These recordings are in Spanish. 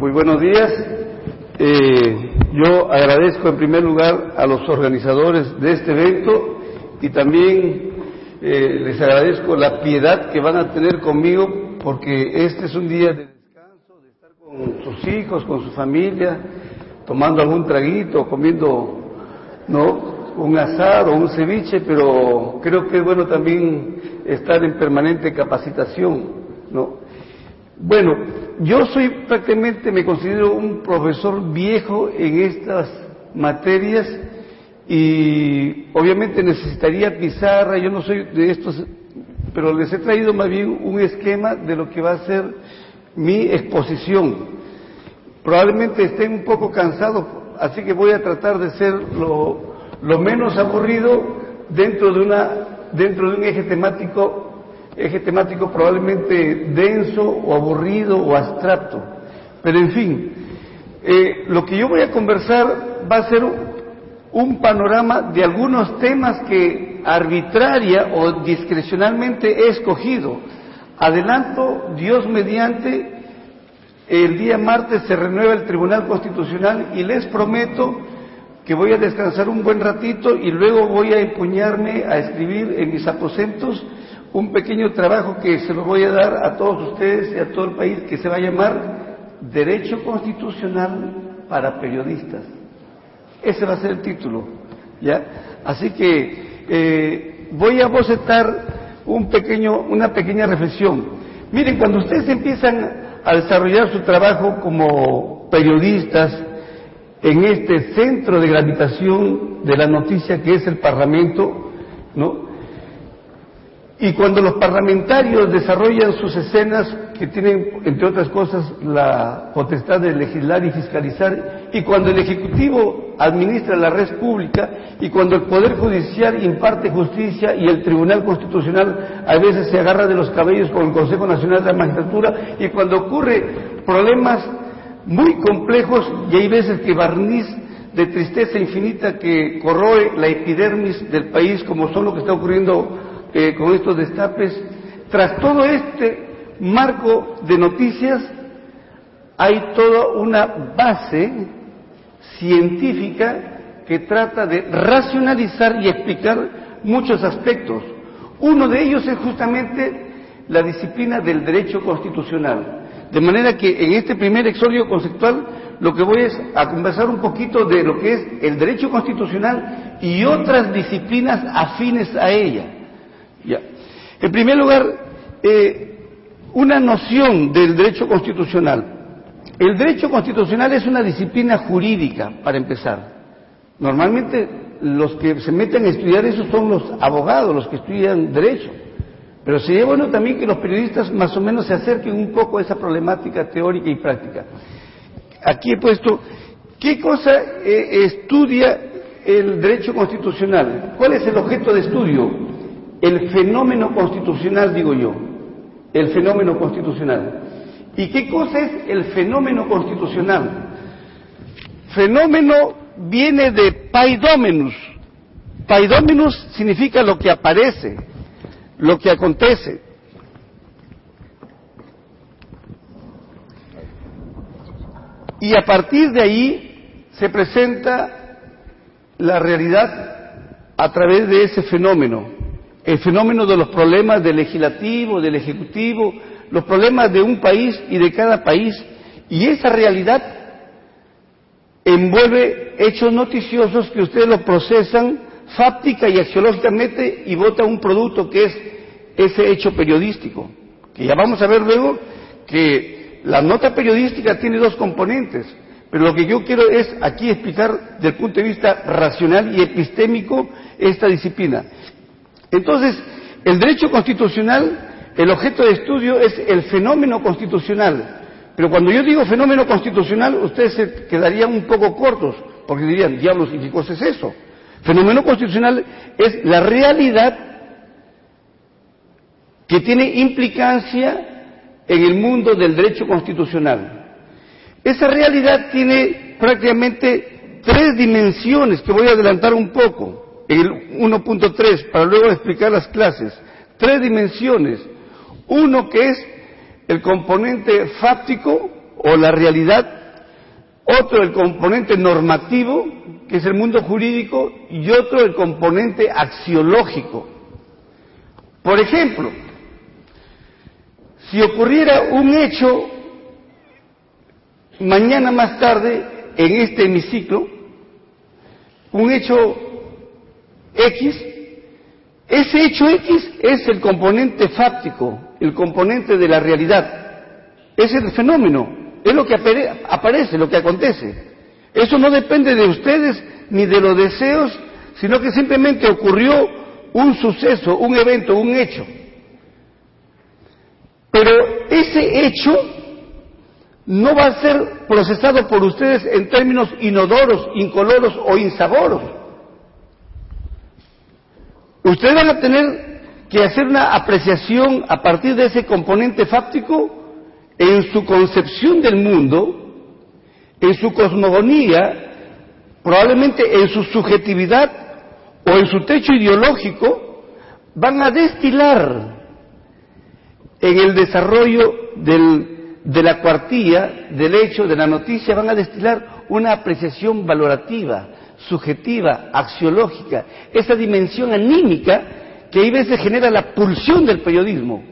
Muy buenos días. Yo agradezco en primer lugar a los organizadores de este evento y también les agradezco la piedad que van a tener conmigo, porque este es un día de descanso, de estar con sus hijos, con su familia, tomando algún traguito, comiendo, ¿no?, un asado o un ceviche, pero creo que es bueno también estar en permanente capacitación, ¿no? Bueno, yo soy prácticamente, me considero un profesor viejo en estas materias y obviamente necesitaría pizarra. Yo no soy de estos, pero les he traído más bien un esquema de lo que va a ser mi exposición. Probablemente estén un poco cansados, así que voy a tratar de ser lo menos aburrido dentro de un eje temático probablemente denso o aburrido o abstracto. Pero en fin, lo que yo voy a conversar va a ser un panorama de algunos temas que arbitraria o discrecionalmente he escogido. Adelanto, Dios mediante, el día martes se renueva el Tribunal Constitucional y les prometo que voy a descansar un buen ratito y luego voy a empuñarme a escribir en mis aposentos un pequeño trabajo que se lo voy a dar a todos ustedes y a todo el país, que se va a llamar Derecho Constitucional para Periodistas. Ese va a ser el título, ¿ya? Así que voy a bocetar una pequeña reflexión. Miren, cuando ustedes empiezan a desarrollar su trabajo como periodistas en este centro de gravitación de la noticia que es el Parlamento, ¿no?, y cuando los parlamentarios desarrollan sus escenas, que tienen, entre otras cosas, la potestad de legislar y fiscalizar, y cuando el Ejecutivo administra la red pública, y cuando el Poder Judicial imparte justicia y el Tribunal Constitucional a veces se agarra de los cabellos con el Consejo Nacional de la Magistratura, y cuando ocurre problemas muy complejos, y hay veces que barniz de tristeza infinita que corroe la epidermis del país, como son lo que está ocurriendo con estos destapes. Tras todo este marco de noticias hay toda una base científica que trata de racionalizar y explicar muchos aspectos. Uno de ellos es justamente la disciplina del derecho constitucional. De manera que en este primer exordio conceptual lo que voy es a conversar un poquito de lo que es el derecho constitucional y otras disciplinas afines a ella. Ya. En primer lugar, una noción del derecho constitucional. El derecho constitucional es una disciplina jurídica, para empezar. Normalmente los que se meten a estudiar eso son los abogados, los que estudian derecho. Pero sería bueno también que los periodistas más o menos se acerquen un poco a esa problemática teórica y práctica. Aquí he puesto, ¿qué cosa estudia el derecho constitucional? ¿Cuál es el objeto de estudio? El fenómeno constitucional, digo yo, el fenómeno constitucional. ¿Y qué cosa es el fenómeno constitucional? Fenómeno viene de paidomenus. Paidomenus significa lo que aparece, lo que acontece. Y a partir de ahí se presenta la realidad a través de ese fenómeno. El fenómeno de los problemas del legislativo, del ejecutivo, los problemas de un país y de cada país, y esa realidad envuelve hechos noticiosos que ustedes lo procesan fáctica y axiológicamente y vota un producto que es ese hecho periodístico, que ya vamos a ver luego que la nota periodística tiene dos componentes, pero lo que yo quiero es aquí explicar desde el punto de vista racional y epistémico esta disciplina. Entonces, el derecho constitucional, el objeto de estudio es el fenómeno constitucional. Pero cuando yo digo fenómeno constitucional, ustedes se quedarían un poco cortos, porque dirían, diablos, ¿y qué cosa es eso? Fenómeno constitucional es la realidad que tiene implicancia en el mundo del derecho constitucional. Esa realidad tiene prácticamente tres dimensiones que voy a adelantar un poco. El 1.3, para luego explicar las clases. Tres dimensiones. Uno que es el componente fáctico o la realidad, otro el componente normativo, que es el mundo jurídico, y otro el componente axiológico. Por ejemplo, si ocurriera un hecho mañana más tarde en este hemiciclo, un hecho X, ese hecho X es el componente fáctico, el componente de la realidad, es el fenómeno, es lo que aparece, lo que acontece. Eso no depende de ustedes ni de los deseos, sino que simplemente ocurrió un suceso, un evento, un hecho. Pero ese hecho no va a ser procesado por ustedes en términos inodoros, incoloros o insaboros. Ustedes van a tener que hacer una apreciación a partir de ese componente fáctico en su concepción del mundo, en su cosmogonía, probablemente en su subjetividad o en su techo ideológico, van a destilar en el desarrollo de la cuartilla, del hecho, de la noticia, van a destilar una apreciación valorativa, subjetiva, axiológica, esa dimensión anímica que a veces genera la pulsión del periodismo.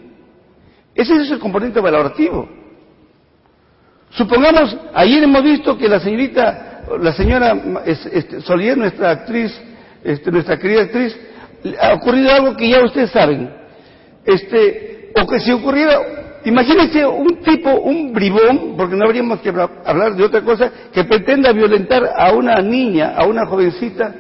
Ese es el componente valorativo. Supongamos, ayer hemos visto que la señora Solier, nuestra actriz, nuestra querida actriz, ha ocurrido algo que ya ustedes saben, o que si ocurriera, imagínense un tipo, un bribón, porque no habríamos que hablar de otra cosa, que pretenda violentar a una niña, a una jovencita.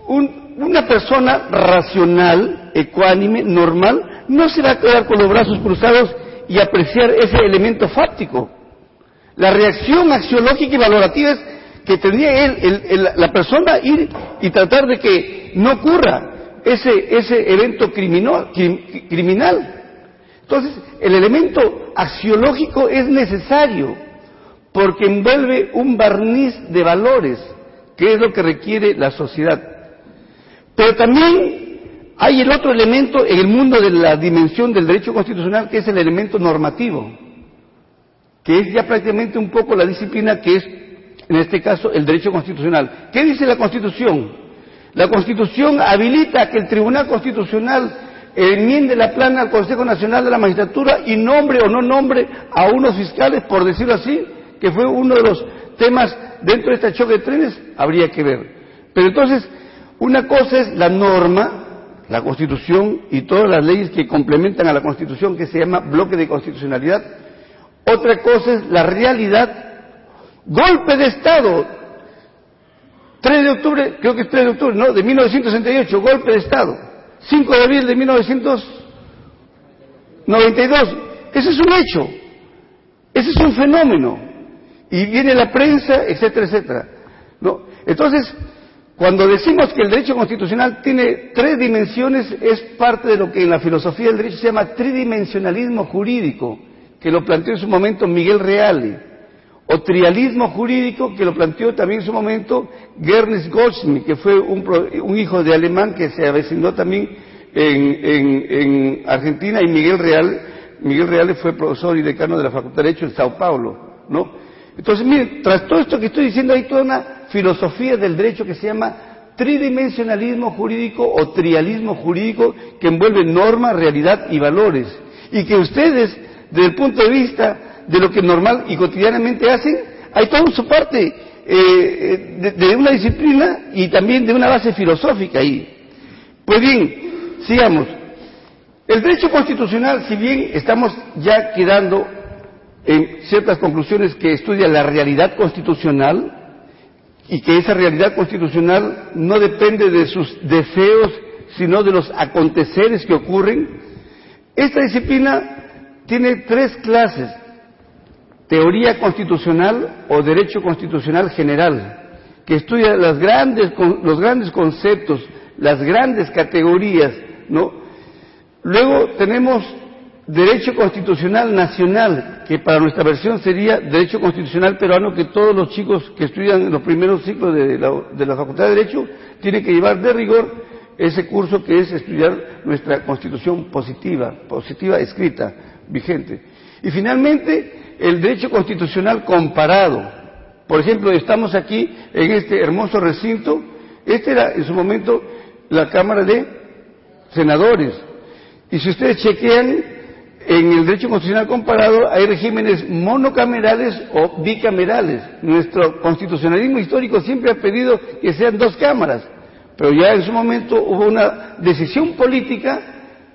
Una persona racional, ecuánime, normal, no se va a quedar con los brazos cruzados y apreciar ese elemento fáctico. La reacción axiológica y valorativa es que tendría la persona ir y tratar de que no ocurra ese evento criminal. Entonces, el elemento axiológico es necesario porque envuelve un barniz de valores, que es lo que requiere la sociedad. Pero también hay el otro elemento en el mundo de la dimensión del derecho constitucional, que es el elemento normativo, que es ya prácticamente un poco la disciplina que es, en este caso, el derecho constitucional. ¿Qué dice la Constitución? La Constitución habilita a que el Tribunal Constitucional enmiende la plana al Consejo Nacional de la Magistratura y nombre o no nombre a unos fiscales, por decirlo así, que fue uno de los temas dentro de este choque de trenes, habría que ver. Pero entonces, una cosa es la norma, la Constitución y todas las leyes que complementan a la Constitución, que se llama bloque de constitucionalidad. Otra cosa es la realidad. Golpe de Estado, 3 de octubre, creo que es 3 de octubre, ¿no?, de 1968, golpe de Estado. 5 de abril de 1992. Ese es un hecho, ese es un fenómeno. Y viene la prensa, etcétera, etcétera, ¿no? Entonces, cuando decimos que el derecho constitucional tiene 3 dimensiones, es parte de lo que en la filosofía del derecho se llama tridimensionalismo jurídico, que lo planteó en su momento Miguel Reale, o trialismo jurídico, que lo planteó también en su momento Ernst Goldschmidt, que fue un hijo de alemán que se avecinó también en Argentina, y Miguel Reale fue profesor y decano de la Facultad de Derecho en Sao Paulo, ¿no? Entonces, miren, tras todo esto que estoy diciendo, hay toda una filosofía del derecho que se llama tridimensionalismo jurídico o trialismo jurídico, que envuelve norma, realidad y valores, y que ustedes, desde el punto de vista de lo que normal y cotidianamente hacen, hay toda su parte de una disciplina y también de una base filosófica ahí. Pues bien, sigamos. El derecho constitucional, si bien estamos ya quedando en ciertas conclusiones que estudia la realidad constitucional, y que esa realidad constitucional no depende de sus deseos, sino de los aconteceres que ocurren, esta disciplina tiene 3 clases: teoría constitucional o derecho constitucional general, que estudia los grandes conceptos, las grandes categorías, ¿no? Luego tenemos derecho constitucional nacional, que para nuestra versión sería derecho constitucional peruano, que todos los chicos que estudian en los primeros ciclos de la Facultad de Derecho tienen que llevar de rigor ese curso, que es estudiar nuestra Constitución positiva escrita, vigente. Y finalmente, el derecho constitucional comparado. Por ejemplo, estamos aquí en este hermoso recinto. Este era en su momento la Cámara de Senadores. Y si ustedes chequean, en el derecho constitucional comparado hay regímenes monocamerales o bicamerales. Nuestro constitucionalismo histórico siempre ha pedido que sean 2 cámaras, pero ya en su momento hubo una decisión política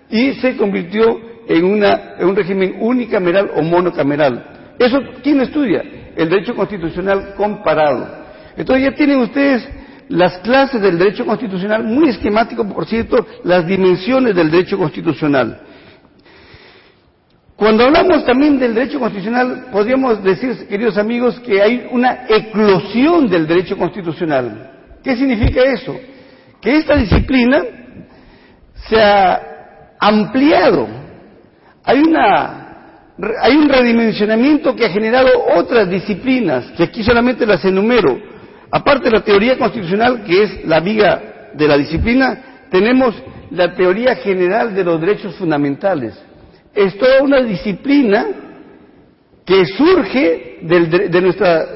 y se convirtió en un régimen unicameral o monocameral. ¿Eso quién lo estudia? El derecho constitucional comparado. Entonces ya tienen ustedes las clases del derecho constitucional, muy esquemático, por cierto, las dimensiones del derecho constitucional. Cuando hablamos también del derecho constitucional, podríamos decir, queridos amigos, que hay una eclosión del derecho constitucional. ¿Qué significa eso? Que esta disciplina se ha ampliado. Hay un redimensionamiento que ha generado otras disciplinas, que aquí solamente las enumero. Aparte de la teoría constitucional, que es la viga de la disciplina, tenemos la teoría general de los derechos fundamentales. Es toda una disciplina que surge de nuestra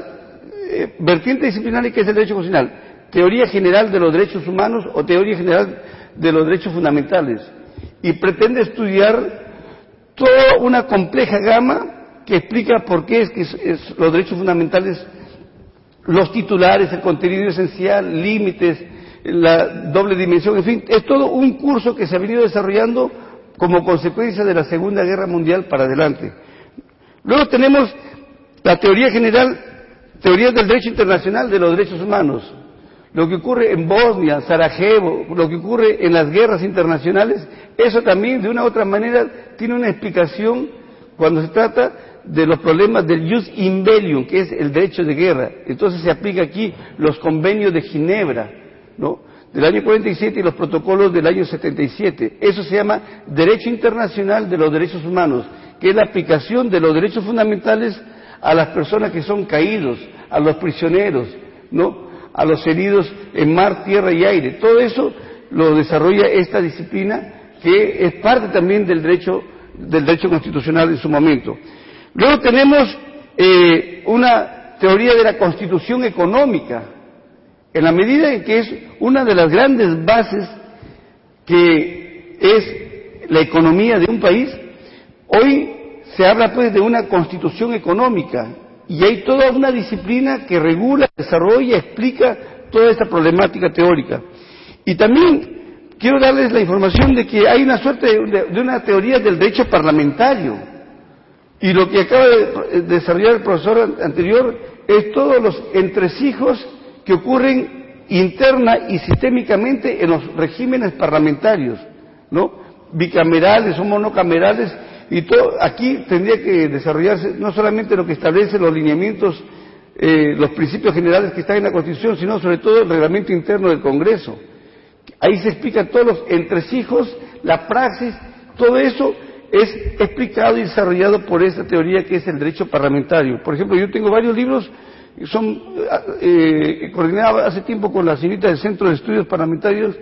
vertiente disciplinaria, que es el derecho constitucional. Teoría general de los derechos humanos o teoría general de los derechos fundamentales. Y pretende estudiar toda una compleja gama que explica por qué es que los derechos fundamentales, los titulares, el contenido esencial, límites, la doble dimensión, en fin, es todo un curso que se ha venido desarrollando como consecuencia de la Segunda Guerra Mundial para adelante. Luego tenemos la teoría general, teoría del derecho internacional de los derechos humanos. Lo que ocurre en Bosnia, Sarajevo, lo que ocurre en las guerras internacionales, eso también de una u otra manera tiene una explicación cuando se trata de los problemas del jus in bellium, que es el derecho de guerra. Entonces se aplica aquí los convenios de Ginebra, ¿no?, del año 47 y los protocolos del año 77. Eso se llama Derecho Internacional de los Derechos Humanos, que es la aplicación de los derechos fundamentales a las personas que son caídos, a los prisioneros, ¿no?, a los heridos en mar, tierra y aire. Todo eso lo desarrolla esta disciplina, que es parte también del derecho constitucional en su momento. Luego tenemos una teoría de la constitución económica, en la medida en que es una de las grandes bases que es la economía de un país. Hoy se habla pues de una constitución económica y hay toda una disciplina que regula, desarrolla, explica toda esta problemática teórica. Y también quiero darles la información de que hay una suerte de una teoría del derecho parlamentario, y lo que acaba de desarrollar el profesor anterior es todos los entresijos que ocurren interna y sistémicamente en los regímenes parlamentarios, ¿no?, bicamerales o monocamerales, y todo aquí tendría que desarrollarse no solamente lo que establece los lineamientos, los principios generales que están en la Constitución, sino sobre todo el reglamento interno del Congreso. Ahí se explican todos los entresijos, la praxis, todo eso es explicado y desarrollado por esta teoría que es el derecho parlamentario. Por ejemplo, yo tengo varios libros, coordinaba hace tiempo con la señorita del Centro de Estudios Parlamentarios,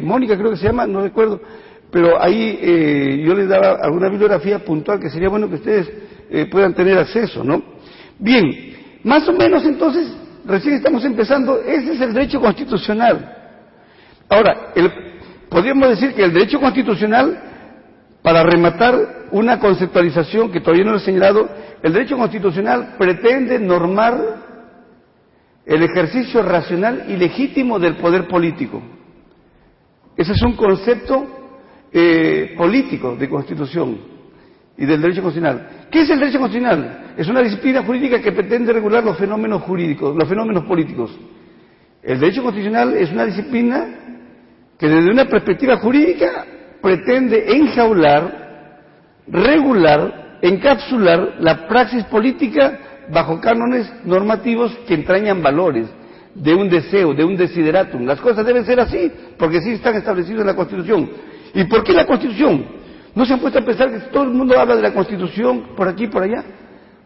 Mónica creo que se llama, no recuerdo, pero ahí yo les daba alguna bibliografía puntual que sería bueno que ustedes puedan tener acceso, ¿no? Bien, más o menos entonces, recién estamos empezando, ese es el derecho constitucional. Ahora, podríamos decir que el derecho constitucional, para rematar una conceptualización que todavía no he señalado, el derecho constitucional pretende normar el ejercicio racional y legítimo del poder político. Ese es un concepto político de Constitución y del derecho constitucional. ¿Qué es el derecho constitucional? Es una disciplina jurídica que pretende regular los fenómenos jurídicos, los fenómenos políticos. El derecho constitucional es una disciplina que desde una perspectiva jurídica pretende enjaular, regular, encapsular la praxis política bajo cánones normativos que entrañan valores de un deseo, de un desideratum. Las cosas deben ser así, porque sí están establecidas en la Constitución. ¿Y por qué la Constitución? ¿No se han puesto a pensar que todo el mundo habla de la Constitución por aquí y por allá?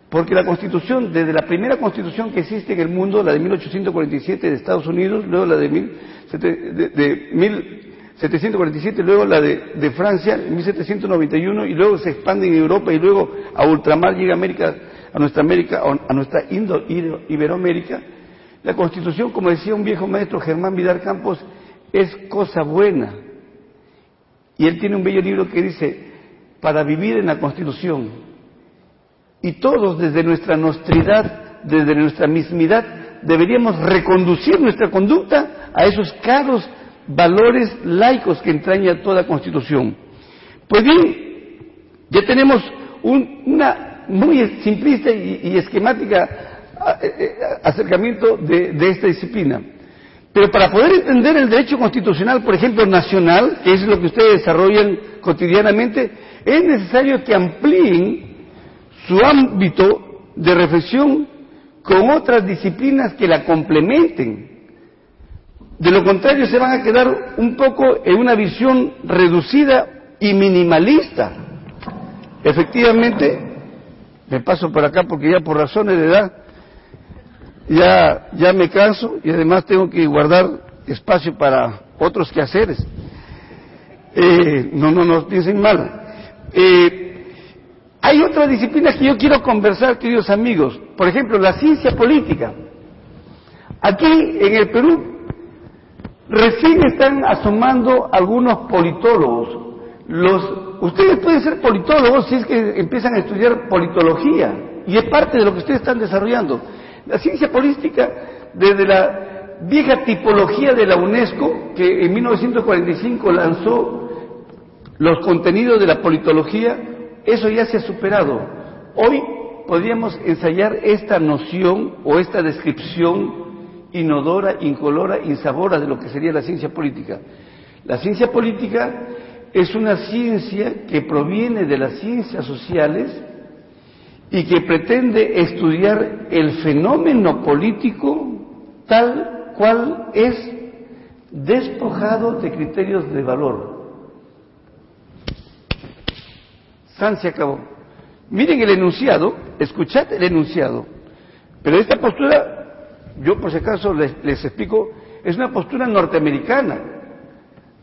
Porque la Constitución, desde la primera Constitución que existe en el mundo, la de 1847 de Estados Unidos, luego la de 1747, luego la de Francia en 1791, y luego se expande en Europa, y luego a ultramar llega a nuestra Iberoamérica. La Constitución, como decía un viejo maestro, Germán Vidal Campos, es cosa buena. Y él tiene un bello libro que dice, para vivir en la Constitución. Y todos, desde nuestra nostridad, desde nuestra mismidad, deberíamos reconducir nuestra conducta a esos caros valores laicos que entraña toda Constitución. Pues bien, ya tenemos una muy simplista y esquemática acercamiento de esta disciplina. Pero para poder entender el derecho constitucional, por ejemplo, nacional, que es lo que ustedes desarrollan cotidianamente, es necesario que amplíen su ámbito de reflexión con otras disciplinas que la complementen. De lo contrario, se van a quedar un poco en una visión reducida y minimalista. Efectivamente, me paso por acá porque ya por razones de edad ya me canso, y además tengo que guardar espacio para otros quehaceres. No piensen mal. Hay otras disciplinas que yo quiero conversar, queridos amigos. Por ejemplo, la ciencia política. Aquí en el Perú recién están asomando algunos politólogos. Ustedes pueden ser politólogos si es que empiezan a estudiar politología, y es parte de lo que ustedes están desarrollando. La ciencia política, desde la vieja tipología de la UNESCO, que en 1945 lanzó los contenidos de la politología, eso ya se ha superado. Hoy podríamos ensayar esta noción o esta descripción inodora, incolora, insabora de lo que sería la ciencia política. La ciencia política es una ciencia que proviene de las ciencias sociales y que pretende estudiar el fenómeno político tal cual es, despojado de criterios de valor. Se acabó. Miren el enunciado, escuchad el enunciado. Pero esta postura, yo por si acaso les explico, es una postura norteamericana,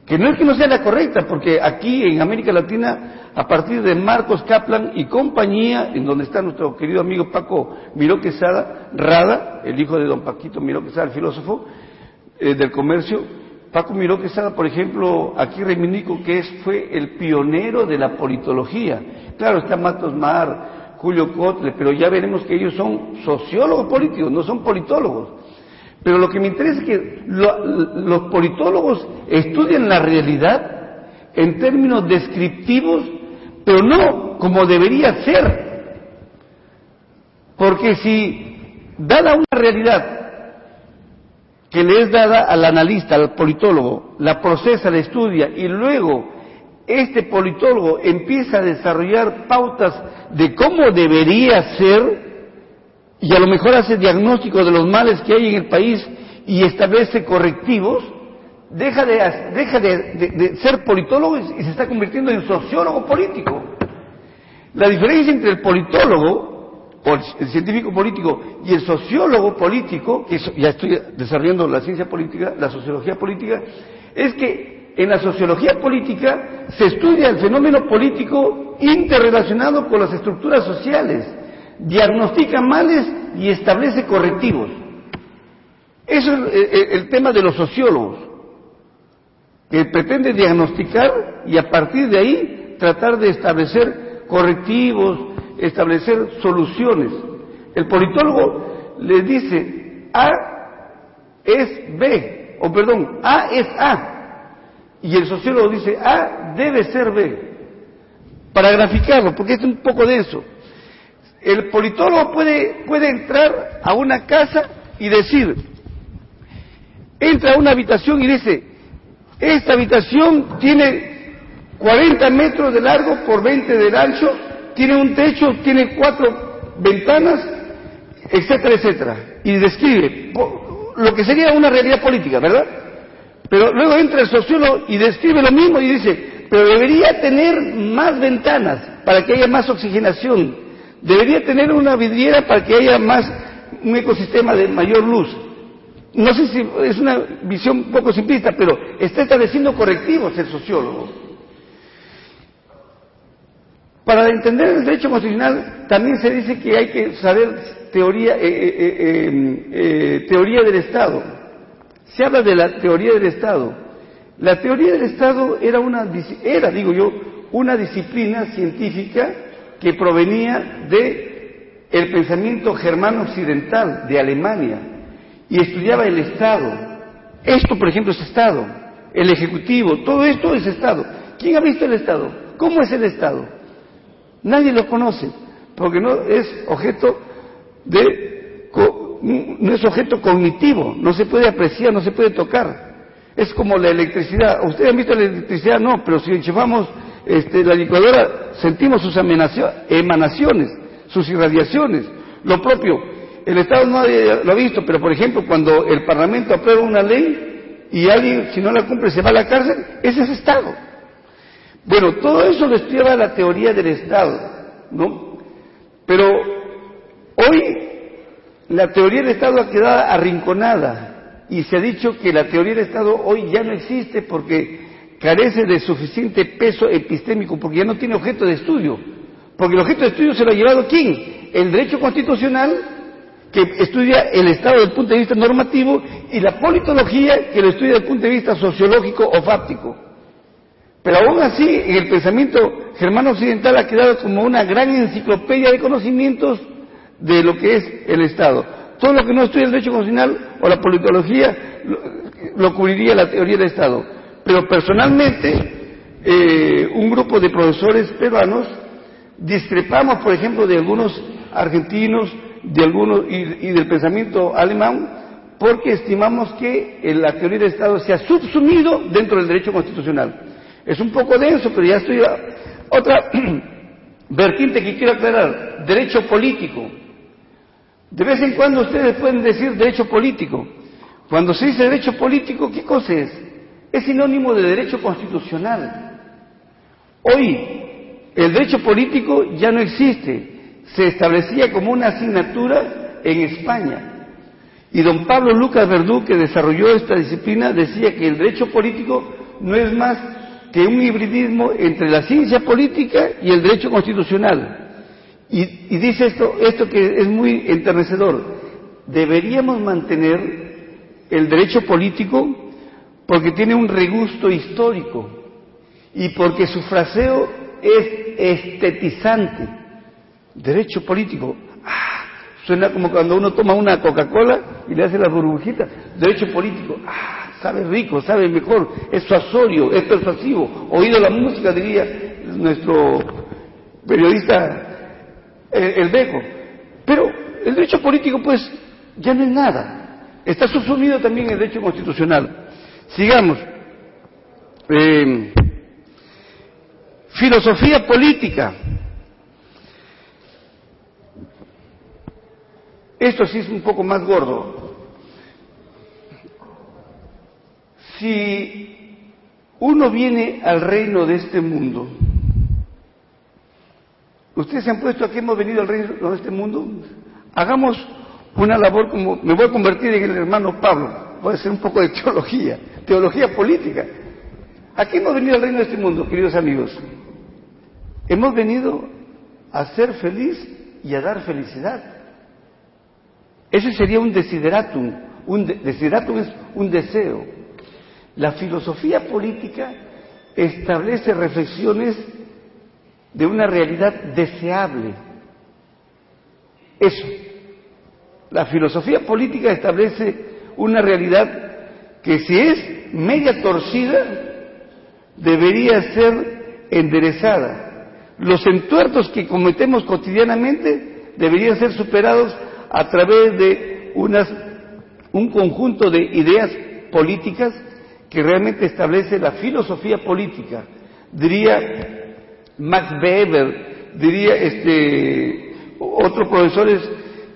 que no es que no sea la correcta, porque aquí en América Latina, a partir de Marcos Kaplan y compañía, en donde está nuestro querido amigo Paco Miró Quesada Rada, el hijo de don Paquito Miró Quesada, el filósofo del comercio, Paco Miró Quesada, por ejemplo, aquí reivindico que fue el pionero de la politología. Claro, está Matos Mar, Julio Kotle, pero ya veremos que ellos son sociólogos políticos, no son politólogos. Pero lo que me interesa es que los politólogos estudian la realidad en términos descriptivos, pero no como debería ser. Porque si, dada una realidad que le es dada al analista, al politólogo, la procesa, la estudia, y luego este politólogo empieza a desarrollar pautas de cómo debería ser, y a lo mejor hace diagnóstico de los males que hay en el país y establece correctivos, deja de ser politólogo y se está convirtiendo en sociólogo político. La diferencia entre el politólogo o el científico político y el sociólogo político, que ya estoy desarrollando la ciencia política, la sociología política, es que en la sociología política se estudia el fenómeno político interrelacionado con las estructuras sociales, diagnostica males y establece correctivos. Eso es el tema de los sociólogos, que pretende diagnosticar y a partir de ahí tratar de establecer correctivos, establecer soluciones. El politólogo le dice A es B, o perdón, A es A, y el sociólogo dice A debe ser B, para graficarlo, porque es un poco denso. El politólogo puede entrar a una casa y decir, entra a una habitación y dice, esta habitación tiene 40 metros de largo por 20 de ancho, tiene un techo, tiene 4 ventanas, etcétera, etcétera. Y describe lo que sería una realidad política, ¿verdad? Pero luego entra el sociólogo y describe lo mismo y dice, pero debería tener más ventanas para que haya más oxigenación, debería tener una vidriera para que haya más, un ecosistema de mayor luz. no sé si es una visión un poco simplista, pero está estableciendo correctivos el sociólogo. Para entender el derecho constitucional también se dice que hay que saber teoría del Estado. Se habla de la teoría del Estado. La teoría del Estado era una disciplina científica que provenía del pensamiento germano occidental de Alemania y estudiaba el Estado. Esto, por ejemplo, es Estado. El Ejecutivo, todo esto es Estado. ¿Quién ha visto el Estado? ¿Cómo es el Estado? Nadie lo conoce, porque no es objeto cognitivo, no se puede apreciar, no se puede tocar. Es como la electricidad. ¿Ustedes han visto la electricidad? No, pero si enchufamos la licuadora, sentimos sus emanaciones, sus irradiaciones. Lo propio, el Estado no lo ha visto, pero por ejemplo, cuando el Parlamento aprueba una ley y alguien, si no la cumple, se va a la cárcel, ese es Estado. Bueno, todo eso lo estudia la teoría del Estado, ¿no? Pero hoy la teoría del Estado ha quedado arrinconada y se ha dicho que la teoría del Estado hoy ya no existe porque carece de suficiente peso epistémico, porque ya no tiene objeto de estudio. Porque el objeto de estudio se lo ha llevado ¿quién? El derecho constitucional, que estudia el Estado desde el punto de vista normativo, y la politología, que lo estudia desde el punto de vista sociológico o fáctico. Pero aún así, en el pensamiento germano occidental ha quedado como una gran enciclopedia de conocimientos de lo que es el Estado. Todo lo que no estudia el derecho constitucional o la politología lo cubriría la teoría del Estado. Pero personalmente, un grupo de profesores peruanos discrepamos, por ejemplo, de algunos argentinos y del pensamiento alemán, porque estimamos que la teoría del Estado se ha subsumido dentro del derecho constitucional. Es un poco denso, pero ya estoy... Otra vertiente que quiero aclarar, derecho político. De vez en cuando ustedes pueden decir derecho político. Cuando se dice derecho político, ¿qué cosa es? Es sinónimo de derecho constitucional. Hoy, el derecho político ya no existe. Se establecía como una asignatura en España. Y don Pablo Lucas Verdú, que desarrolló esta disciplina, decía que el derecho político no es más que un hibridismo entre la ciencia política y el derecho constitucional. Y dice esto que es muy enternecedor: deberíamos mantener el derecho político porque tiene un regusto histórico y porque su fraseo es estetizante. Derecho político, suena como cuando uno toma una Coca-Cola y le hace las burbujitas. Derecho político, sabe rico, sabe mejor, es suasorio, es persuasivo. Oído la música, diría nuestro periodista El Beco. Pero el derecho político, pues, ya no es nada. Está subsumido también en el derecho constitucional. Sigamos. Filosofía política. Esto sí es un poco más gordo. Si uno viene al reino de este mundo, ¿ustedes se han puesto a qué hemos venido al reino de este mundo? Hagamos una labor como, me voy a convertir en el hermano Pablo, voy a hacer un poco de teología política. ¿A qué hemos venido al reino de este mundo, queridos amigos? Hemos venido a ser feliz y a dar felicidad. Ese sería un desideratum. Desideratum es un deseo. La filosofía política establece reflexiones de una realidad deseable. Eso. La filosofía política establece una realidad que, si es media torcida, debería ser enderezada. Los entuertos que cometemos cotidianamente deberían ser superados a través de un conjunto de ideas políticas que realmente establece la filosofía política. Diría Max Weber, diría otros profesores,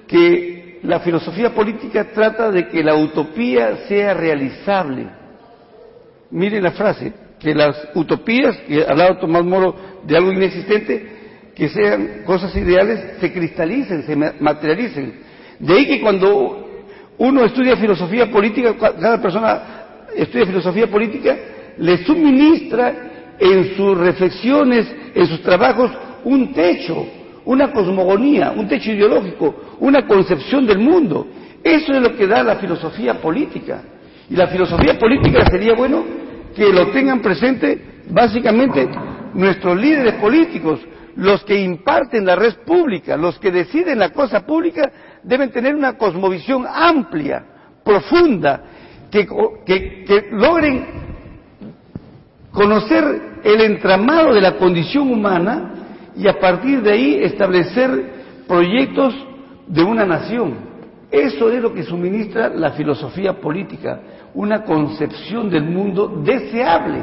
que la filosofía política trata de que la utopía sea realizable. Miren la frase, que las utopías, que hablaba Tomás Moro de algo inexistente, que sean cosas ideales, se cristalicen, se materialicen. De ahí que cuando uno estudia filosofía política, cada persona estudia filosofía política, le suministra en sus reflexiones, en sus trabajos, un techo, una cosmogonía, un techo ideológico, una concepción del mundo. Eso es lo que da la filosofía política. Y la filosofía política sería bueno que lo tengan presente básicamente nuestros líderes políticos, los que imparten la red pública, los que deciden la cosa pública, deben tener una cosmovisión amplia, profunda, que logren conocer el entramado de la condición humana y a partir de ahí establecer proyectos de una nación. Eso es lo que suministra la filosofía política, una concepción del mundo deseable,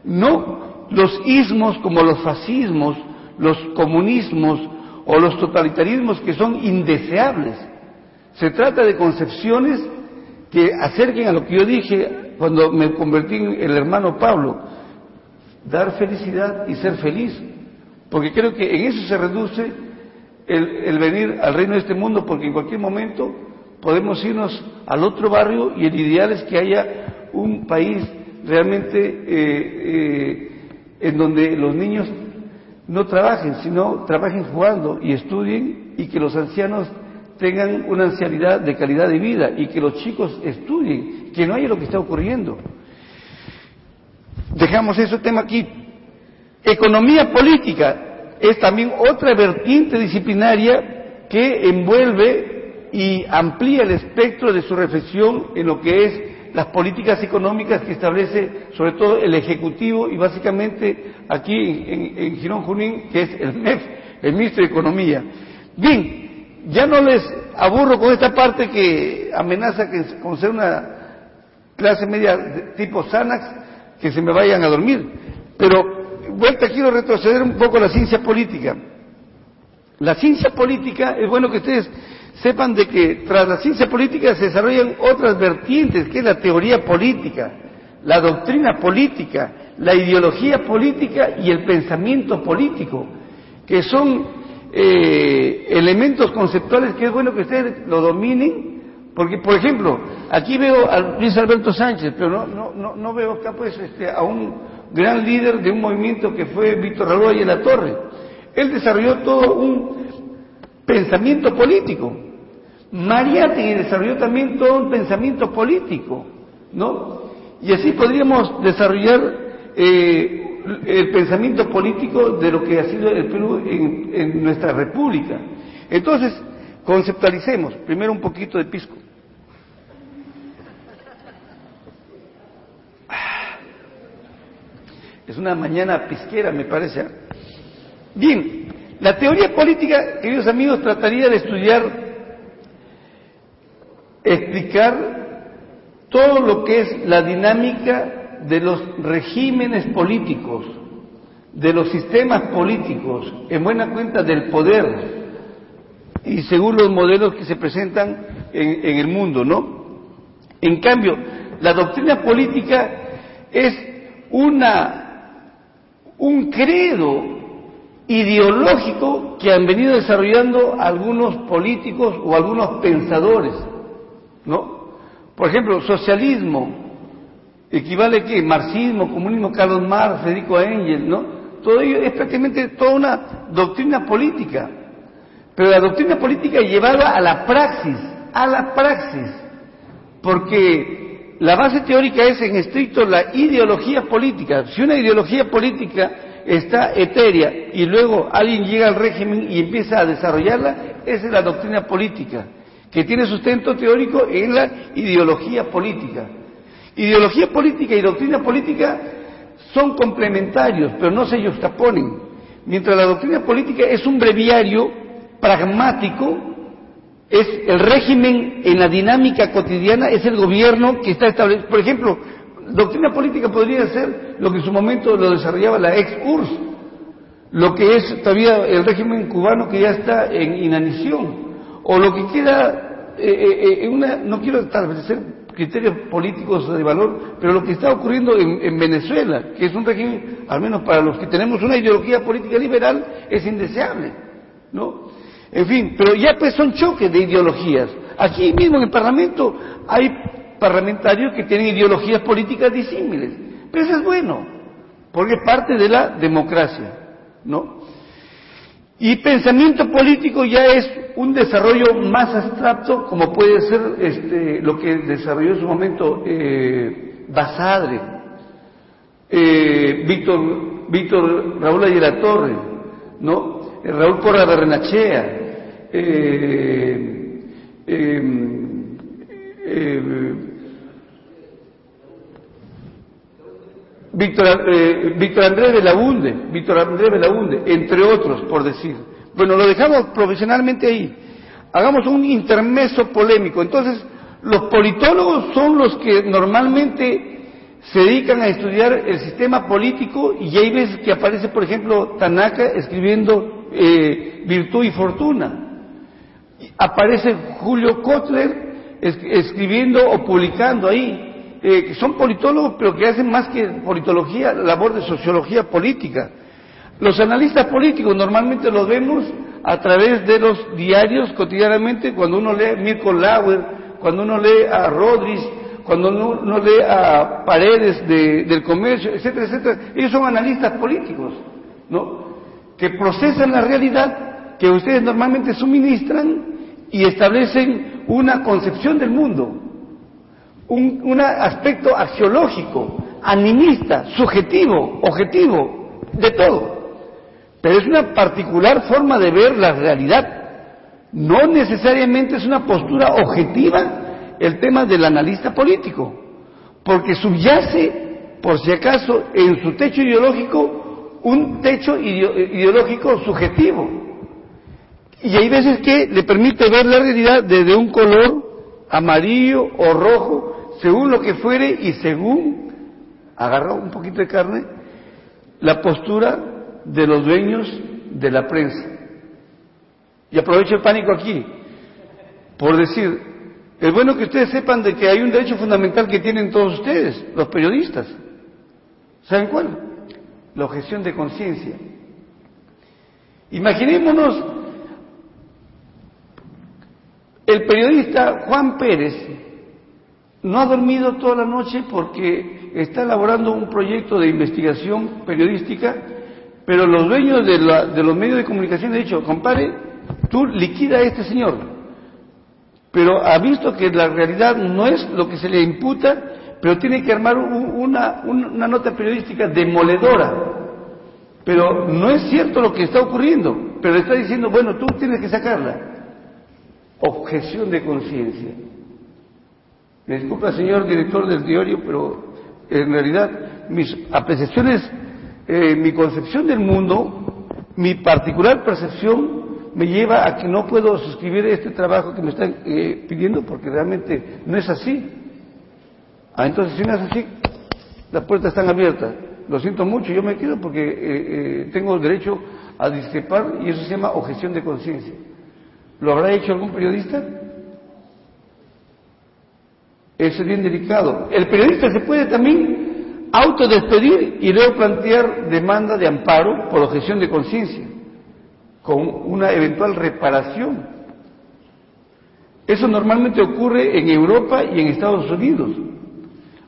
no los ismos como los fascismos, los comunismos o los totalitarismos que son indeseables. Se trata de concepciones que acerquen a lo que yo dije cuando me convertí en el hermano Pablo, dar felicidad y ser feliz, porque creo que en eso se reduce el venir al reino de este mundo, porque en cualquier momento podemos irnos al otro barrio y el ideal es que haya un país realmente en donde los niños no trabajen, sino trabajen jugando y estudien, y que los ancianos tengan una ancianidad de calidad de vida y que los chicos estudien, que no haya lo que está ocurriendo. Dejamos ese tema aquí. Economía política es también otra vertiente disciplinaria que envuelve y amplía el espectro de su reflexión en lo que es las políticas económicas que establece sobre todo el Ejecutivo y básicamente aquí en Girón Junín, que es el MEF, el Ministro de Economía. Bien, ya no les aburro con esta parte que amenaza con ser una clase media de tipo Xanax, que se me vayan a dormir, pero vuelta quiero retroceder un poco a la ciencia política. La ciencia política, es bueno que ustedes sepan de que tras la ciencia política se desarrollan otras vertientes, que es la teoría política, la doctrina política, la ideología política y el pensamiento político, que son elementos conceptuales que es bueno que ustedes lo dominen, porque, por ejemplo, aquí veo a Luis Alberto Sánchez, pero no veo acá pues a un gran líder de un movimiento que fue Víctor Raúl de la Torre. Él desarrolló todo un pensamiento político. Mariátegui desarrolló también todo un pensamiento político, ¿no? Y así podríamos desarrollar el pensamiento político de lo que ha sido el Perú en nuestra república. Entonces, conceptualicemos primero un poquito de pisco. Es una mañana pisquera, me parece. Bien, la teoría política, queridos amigos, trataría de explicar todo lo que es la dinámica de los regímenes políticos, de los sistemas políticos, en buena cuenta del poder, y según los modelos que se presentan en el mundo, ¿no? En cambio, la doctrina política es un credo ideológico que han venido desarrollando algunos políticos o algunos pensadores, ¿no? Por ejemplo, socialismo equivale a ¿qué? Marxismo, comunismo, Karl Marx, Federico Engels, ¿no? Todo ello es prácticamente toda una doctrina política, pero la doctrina política llevada a la praxis, porque la base teórica es en estricto la ideología política. Si una ideología política está etérea y luego alguien llega al régimen y empieza a desarrollarla, esa es la doctrina política, que tiene sustento teórico en la ideología política. Ideología política y doctrina política son complementarios, pero no se juxtaponen. Mientras la doctrina política es un breviario pragmático, es el régimen en la dinámica cotidiana, es el gobierno que está establecido. Por ejemplo, doctrina política podría ser lo que en su momento lo desarrollaba la ex-URSS, lo que es todavía el régimen cubano que ya está en inanición, o lo que queda no quiero establecer criterios políticos de valor, pero lo que está ocurriendo en Venezuela, que es un régimen, al menos para los que tenemos una ideología política liberal, es indeseable, ¿no? En fin, pero ya pues son choques de ideologías. Aquí mismo en el Parlamento hay parlamentarios que tienen ideologías políticas disímiles, pero eso es bueno, porque es parte de la democracia, ¿no? Y pensamiento político ya es un desarrollo más abstracto, como puede ser lo que desarrolló en su momento Basadre, Víctor Raúl Ayala Torre, ¿no? Raúl Porra Barrenechea, Víctor Andrés Belaunde, entre otros, por decir. Bueno, lo dejamos profesionalmente ahí. Hagamos un intermezzo polémico. Entonces, los politólogos son los que normalmente se dedican a estudiar el sistema político, y hay veces que aparece, por ejemplo, Tanaka escribiendo Virtud y Fortuna. Aparece Julio Kotler escribiendo o publicando ahí. Que son politólogos, pero que hacen más que politología, labor de sociología política. Los analistas políticos normalmente los vemos a través de los diarios cotidianamente, cuando uno lee a Mirko Lauer, cuando uno lee a Rodríguez, cuando uno lee a Paredes del Comercio, etcétera, etcétera. Ellos son analistas políticos, ¿no? Que procesan la realidad que ustedes normalmente suministran y establecen una concepción del mundo. Un aspecto axiológico, animista, subjetivo, objetivo, de todo. Pero es una particular forma de ver la realidad. No necesariamente es una postura objetiva el tema del analista político, porque subyace, por si acaso, en su techo ideológico, un techo ideológico subjetivo. Y hay veces que le permite ver la realidad desde un color amarillo o rojo, según lo que fuere, y según, agarra un poquito de carne, la postura de los dueños de la prensa. Y aprovecho el pánico aquí, por decir, es bueno que ustedes sepan de que hay un derecho fundamental que tienen todos ustedes, los periodistas. ¿Saben cuál? La objeción de conciencia. Imaginémonos el periodista Juan Pérez no ha dormido toda la noche porque está elaborando un proyecto de investigación periodística, pero los dueños de los medios de comunicación han dicho, compadre, tú liquida a este señor, pero ha visto que la realidad no es lo que se le imputa, pero tiene que armar una nota periodística demoledora, pero no es cierto lo que está ocurriendo, pero le está diciendo, bueno, tú tienes que sacarla. Objeción de conciencia. Me disculpa, señor director del diario, pero en realidad mis apreciaciones, mi concepción del mundo, mi particular percepción me lleva a que no puedo suscribir este trabajo que me están pidiendo, porque realmente no es así. Entonces, si no es así, las puertas están abiertas. Lo siento mucho, yo me quedo porque tengo derecho a discrepar, y eso se llama objeción de conciencia. ¿Lo habrá hecho algún periodista? Eso es bien delicado. El periodista se puede también autodespedir y luego plantear demanda de amparo por objeción de conciencia, con una eventual reparación. Eso normalmente ocurre en Europa y en Estados Unidos.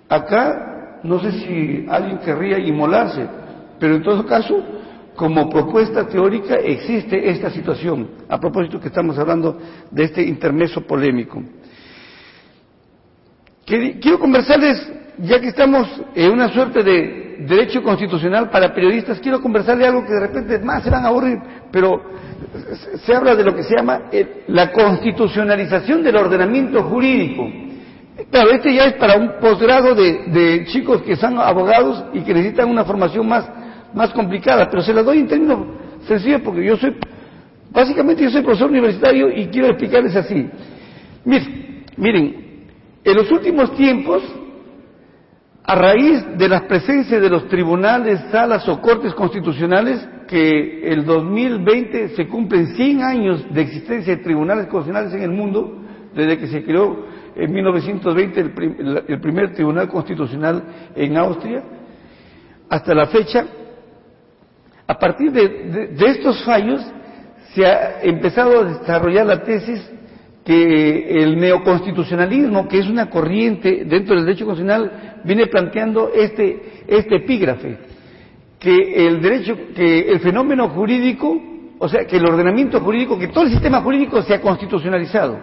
Acá, no sé si alguien querría inmolarse, pero en todo caso, como propuesta teórica existe esta situación, a propósito que estamos hablando de este intermezzo polémico. Quiero conversarles, ya que estamos en una suerte de derecho constitucional para periodistas, quiero conversarles algo que de repente más se van a aburrir, pero se habla de lo que se llama la constitucionalización del ordenamiento jurídico. Claro, este ya es para un posgrado de chicos que son abogados y que necesitan una formación más complicada, pero se la doy en términos sencillos porque básicamente yo soy profesor universitario y quiero explicarles así. Miren, en los últimos tiempos, a raíz de las presencias de los tribunales, salas o cortes constitucionales, que el 2020 se cumplen 100 años de existencia de tribunales constitucionales en el mundo, desde que se creó en 1920 el primer tribunal constitucional en Austria, hasta la fecha. A partir de estos fallos se ha empezado a desarrollar la tesis que el neoconstitucionalismo, que es una corriente dentro del derecho constitucional, viene planteando este epígrafe, que el fenómeno jurídico, o sea, que el ordenamiento jurídico, que todo el sistema jurídico sea constitucionalizado.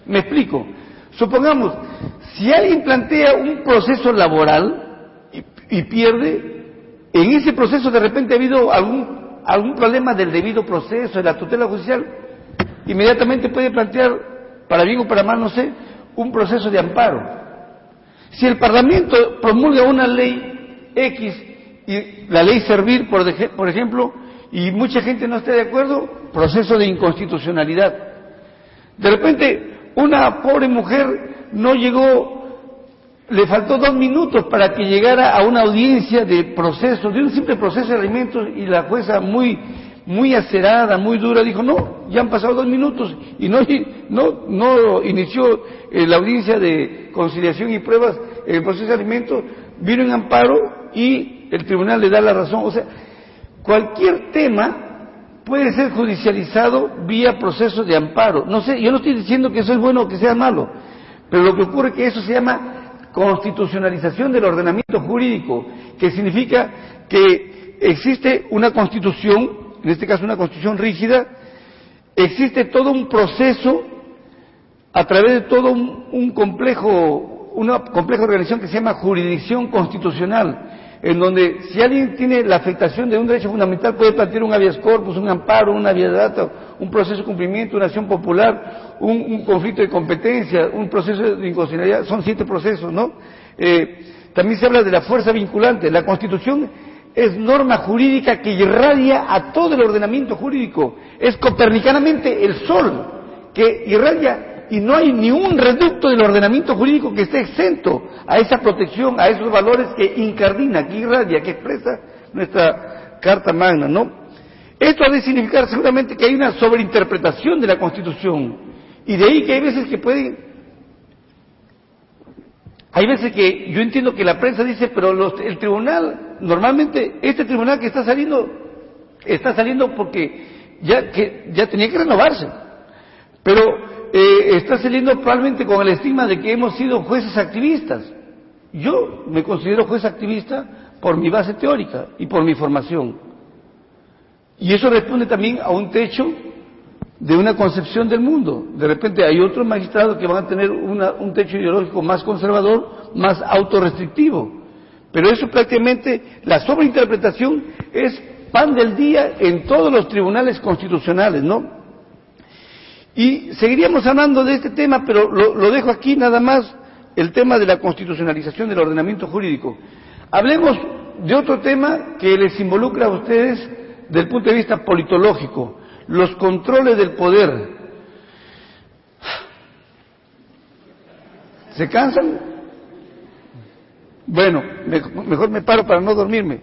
Me explico. Supongamos, si alguien plantea un proceso laboral y pierde, en ese proceso de repente ha habido algún problema del debido proceso, de la tutela judicial, inmediatamente puede plantear, para bien o para mal, no sé, un proceso de amparo. Si el Parlamento promulga una ley X, y la ley Servir, por ejemplo, y mucha gente no está de acuerdo, proceso de inconstitucionalidad. De repente, una pobre mujer no llegó, le faltó 2 minutos para que llegara a una audiencia de proceso, de un simple proceso de alimentos, y la jueza muy acerada, muy dura, dijo, no, ya han pasado 2 minutos, y no inició la audiencia de conciliación y pruebas en el proceso de alimentos, vino en amparo y el tribunal le da la razón. O sea, cualquier tema puede ser judicializado vía proceso de amparo. No sé, yo no estoy diciendo que eso es bueno o que sea malo, pero lo que ocurre es que eso se llama constitucionalización del ordenamiento jurídico, que significa que existe una constitución, en este caso una constitución rígida, existe todo un proceso a través de todo una compleja organización que se llama jurisdicción constitucional, en donde si alguien tiene la afectación de un derecho fundamental puede plantear un habeas corpus, un amparo, una vía data, un proceso de cumplimiento, una acción popular, un conflicto de competencia, un proceso de inconstitucionalidad. Son 7 procesos, ¿no? También se habla de la fuerza vinculante. La Constitución es norma jurídica que irradia a todo el ordenamiento jurídico. Es copernicanamente el sol que irradia, y no hay ni un reducto del ordenamiento jurídico que esté exento a esa protección, a esos valores que incardina, que irradia, que expresa nuestra Carta Magna, ¿no? Esto ha de significar seguramente que hay una sobreinterpretación de la Constitución, y de ahí que hay veces que yo entiendo que la prensa dice, pero el tribunal, normalmente este tribunal que está saliendo porque ya tenía que renovarse, pero está saliendo probablemente con el estigma de que hemos sido jueces activistas. Yo me considero juez activista por mi base teórica y por mi formación. Y eso responde también a un techo de una concepción del mundo. De repente hay otros magistrados que van a tener un techo ideológico más conservador, más autorrestrictivo. Pero eso prácticamente, la sobreinterpretación es pan del día en todos los tribunales constitucionales, ¿no? Y seguiríamos hablando de este tema, pero lo dejo aquí nada más, el tema de la constitucionalización del ordenamiento jurídico. Hablemos de otro tema que les involucra a ustedes desde el punto de vista politológico, los controles del poder. ¿Se cansan? Bueno, mejor me paro para no dormirme.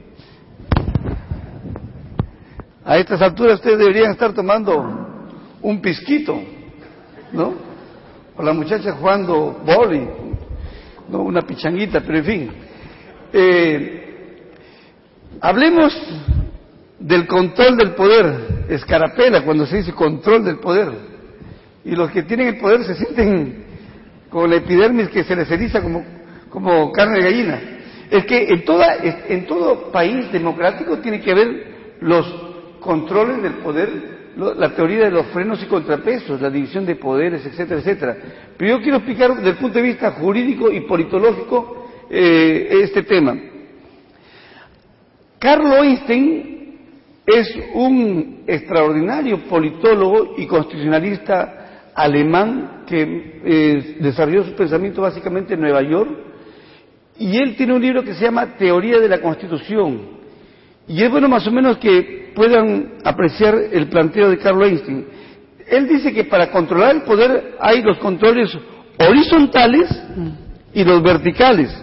A estas alturas ustedes deberían estar tomando un pisquito, ¿no? O la muchacha jugando vóley, ¿no? Una pichanguita, pero en fin. Hablemos del control del poder. Escarapela cuando se dice control del poder. Y los que tienen el poder se sienten con la epidermis que se les eriza como carne de gallina. Es que en todo país democrático tiene que haber los controles del poder, la teoría de los frenos y contrapesos, la división de poderes, etcétera, etcétera. Pero yo quiero explicar desde el punto de vista jurídico y politológico este tema. Karl Lowenstein es un extraordinario politólogo y constitucionalista alemán que desarrolló su pensamiento básicamente en Nueva York, y él tiene un libro que se llama Teoría de la Constitución. Y es bueno más o menos que puedan apreciar el planteo de Karl Lowenstein. Él dice que para controlar el poder hay los controles horizontales y los verticales.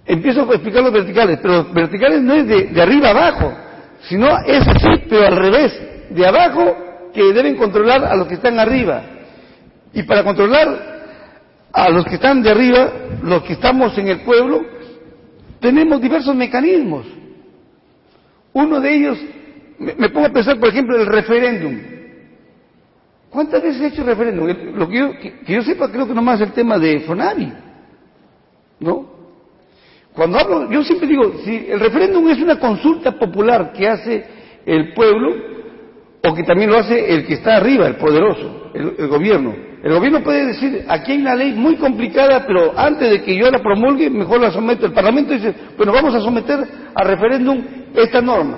Empiezo a explicar los verticales, pero los verticales no es de arriba a abajo, sino es así, pero al revés, de abajo que deben controlar a los que están arriba. Y para controlar a los que están de arriba, los que estamos en el pueblo, tenemos diversos mecanismos. Uno de ellos, me pongo a pensar, por ejemplo, el referéndum. ¿Cuántas veces he hecho referéndum? Lo que yo sepa, creo que nomás el tema de FONAVI, ¿no? Cuando hablo, yo siempre digo, si el referéndum es una consulta popular que hace el pueblo, o que también lo hace el que está arriba, el poderoso, el gobierno. El gobierno puede decir, aquí hay una ley muy complicada, pero antes de que yo la promulgue, mejor la someto. El Parlamento dice, bueno, vamos a someter a referéndum esta norma.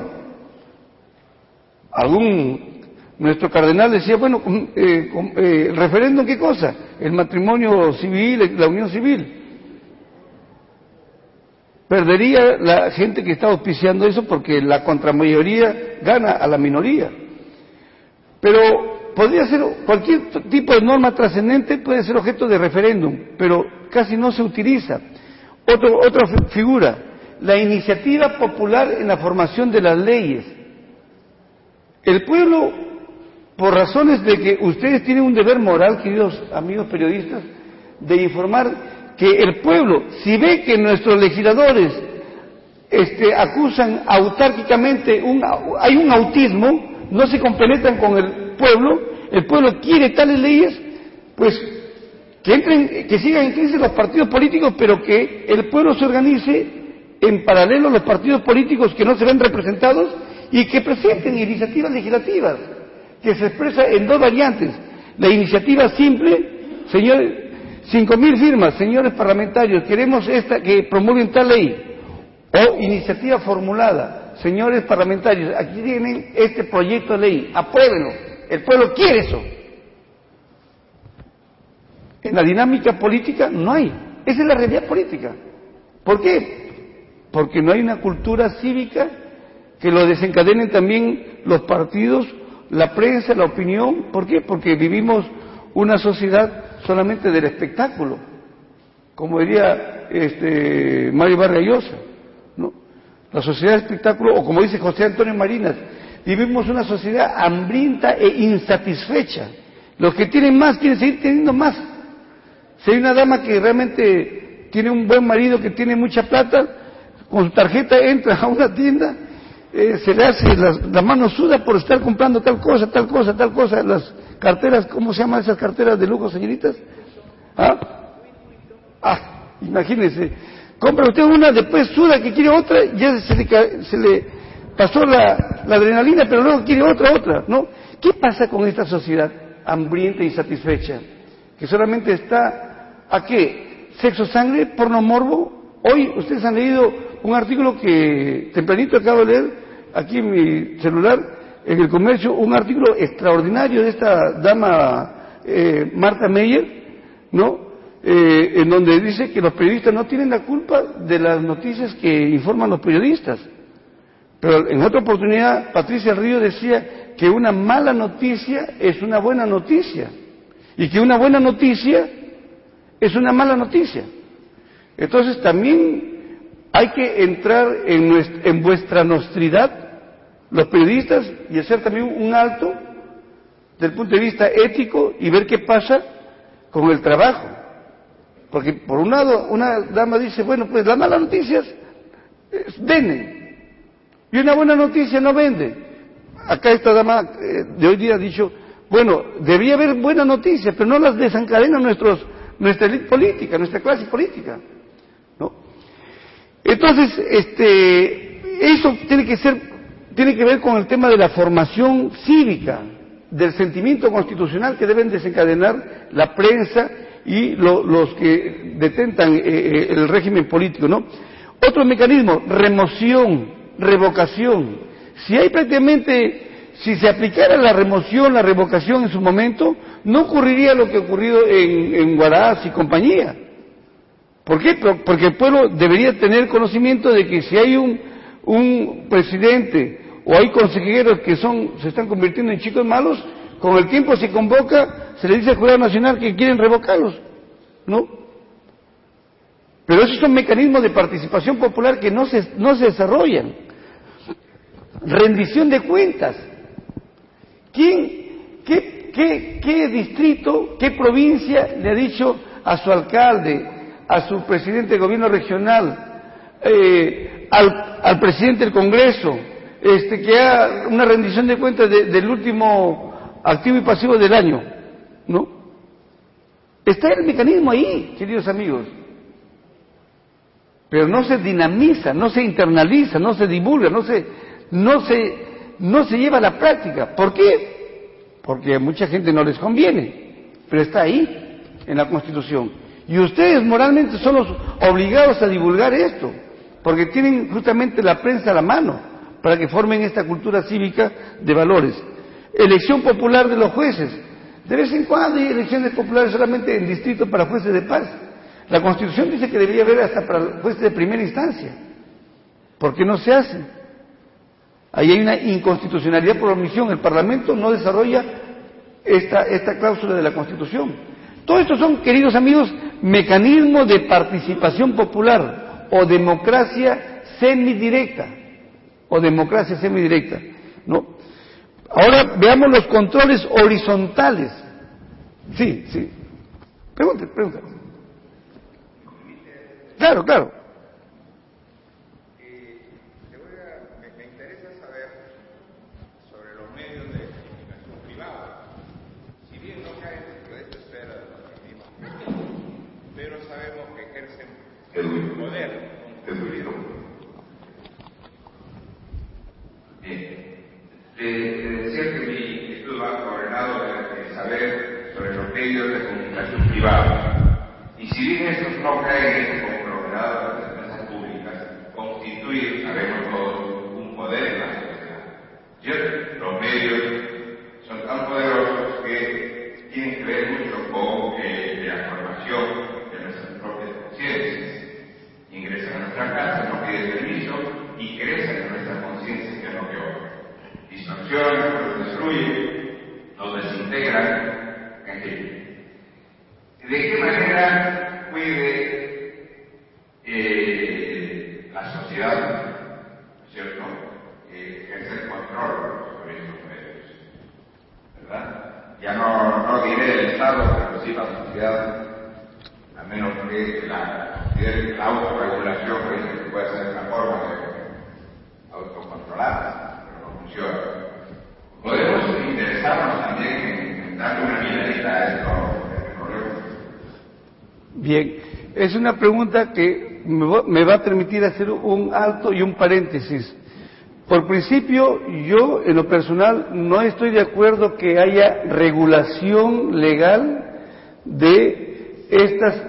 Nuestro cardenal decía, bueno, ¿el referéndum qué cosa? El matrimonio civil, la unión civil. Perdería la gente que está auspiciando eso porque la contramayoría gana a la minoría. Pero podría ser cualquier tipo de norma trascendente, puede ser objeto de referéndum, pero casi no se utiliza. Otra figura, la iniciativa popular en la formación de las leyes. El pueblo, por razones de que ustedes tienen un deber moral, queridos amigos periodistas, de informar que el pueblo, si ve que nuestros legisladores acusan autárquicamente, hay un autismo, no se compenetran con el pueblo quiere tales leyes, pues que sigan en crisis los partidos políticos, pero que el pueblo se organice en paralelo a los partidos políticos que no se ven representados y que presenten iniciativas legislativas, que se expresa en dos variantes. La iniciativa simple, señores, 5.000 firmas, señores parlamentarios, queremos que promulguen tal ley, o iniciativa formulada, señores parlamentarios, aquí tienen este proyecto de ley, apruébenlo, el pueblo quiere eso. En la dinámica política no hay, esa es la realidad política. ¿Por qué? Porque no hay una cultura cívica que lo desencadenen también los partidos, la prensa, la opinión. ¿Por qué? Porque vivimos una sociedad solamente del espectáculo, como diría Mario Vargas Llosa, ¿no? La sociedad del espectáculo, o como dice José Antonio Marinas, vivimos una sociedad hambrienta e insatisfecha. Los que tienen más quieren seguir teniendo más. Si hay una dama que realmente tiene un buen marido que tiene mucha plata, con su tarjeta entra a una tienda, se le hace la mano suda por estar comprando tal cosa, las carteras, ¿cómo se llaman esas carteras de lujo, señoritas? Imagínense, compra usted una, después suda que quiere otra, ya se le pasó la adrenalina, pero luego quiere otra, ¿no? ¿Qué pasa con esta sociedad hambrienta e insatisfecha? Que solamente está, ¿a qué? Sexo, sangre, porno, morbo. Hoy ustedes han leído un artículo que tempranito acabo de leer, aquí en mi celular, en El Comercio, un artículo extraordinario de esta dama Marta Meyer, ¿no? En donde dice que los periodistas no tienen la culpa de las noticias que informan los periodistas. Pero en otra oportunidad, Patricia Río decía que una mala noticia es una buena noticia, y que una buena noticia es una mala noticia. Entonces también hay que entrar en vuestra nostridad, los periodistas, y hacer también un alto desde el punto de vista ético y ver qué pasa con el trabajo. Porque por un lado una dama dice, bueno, pues las malas noticias venden y una buena noticia no vende. Acá esta dama de hoy día ha dicho, bueno, debía haber buenas noticias, pero no las desencadena nuestra élite política, nuestra clase política, ¿no? Entonces, eso tiene que ver con el tema de la formación cívica, del sentimiento constitucional que deben desencadenar la prensa y los que detentan el régimen político, ¿no? Otro mecanismo, remoción, revocación. Si se aplicara la remoción, la revocación en su momento, no ocurriría lo que ha ocurrido en Huaraz y compañía. ¿Por qué? Porque el pueblo debería tener conocimiento de que si hay un presidente o hay consejeros que se están convirtiendo en chicos malos, con el tiempo se convoca, se le dice al Jurado Nacional que quieren revocarlos, ¿no? Pero esos son mecanismos de participación popular que no se desarrollan. Rendición de cuentas. ¿Qué distrito, qué provincia le ha dicho a su alcalde, a su presidente de gobierno regional, al presidente del Congreso, que haga una rendición de cuentas del último activo y pasivo del año, ¿no? Está el mecanismo ahí, queridos amigos. Pero no se dinamiza, no se internaliza, no se divulga, no se lleva a la práctica. ¿Por qué? Porque a mucha gente no les conviene, pero está ahí, en la Constitución. Y ustedes moralmente son los obligados a divulgar esto, porque tienen justamente la prensa a la mano, para que formen esta cultura cívica de valores. Elección popular de los jueces. De vez en cuando hay elecciones populares solamente en distrito para jueces de paz. La Constitución dice que debería haber hasta para jueces de primera instancia. ¿Por qué no se hace? Ahí hay una inconstitucionalidad por omisión. El Parlamento no desarrolla esta cláusula de la Constitución. Todo esto son, queridos amigos, mecanismos de participación popular o democracia semidirecta. ¿No? Ahora veamos los controles horizontales. Sí. Pregunte. Claro. Me interesa saber sobre los medios de comunicación privados. Si bien no caen dentro de esta esfera de los organismos, pero sabemos que ejercen el poder. Bien. Decía que mi estudio va coordinado de saber sobre los medios de comunicación privados. Y si bien estos no caen en este conglomerado de las empresas públicas, constituyen, sabemos todos, un poder en la sociedad. ¿Cierto? Los medios son tan poderosos que tienen que ver mucho con la formación de nuestras propias conciencias. Ingresan a nuestra casa, no piden permiso y crecen en nuestra conciencia, que es lo que ocurre. Distorsionan, nos destruyen, nos desintegran, en fin. ¿De qué manera puede la sociedad, ¿cierto?, ejercer control sobre estos medios? ¿Verdad? Ya no diré el Estado, pero sí la sociedad, a menos que la autorregulación que puede ser una forma de autocontrolar, pero no funciona. Podemos interesarnos también en darle una miradita a esto. Bien, es una pregunta que me va a permitir hacer un alto y un paréntesis. Por principio, yo en lo personal no estoy de acuerdo que haya regulación legal de estas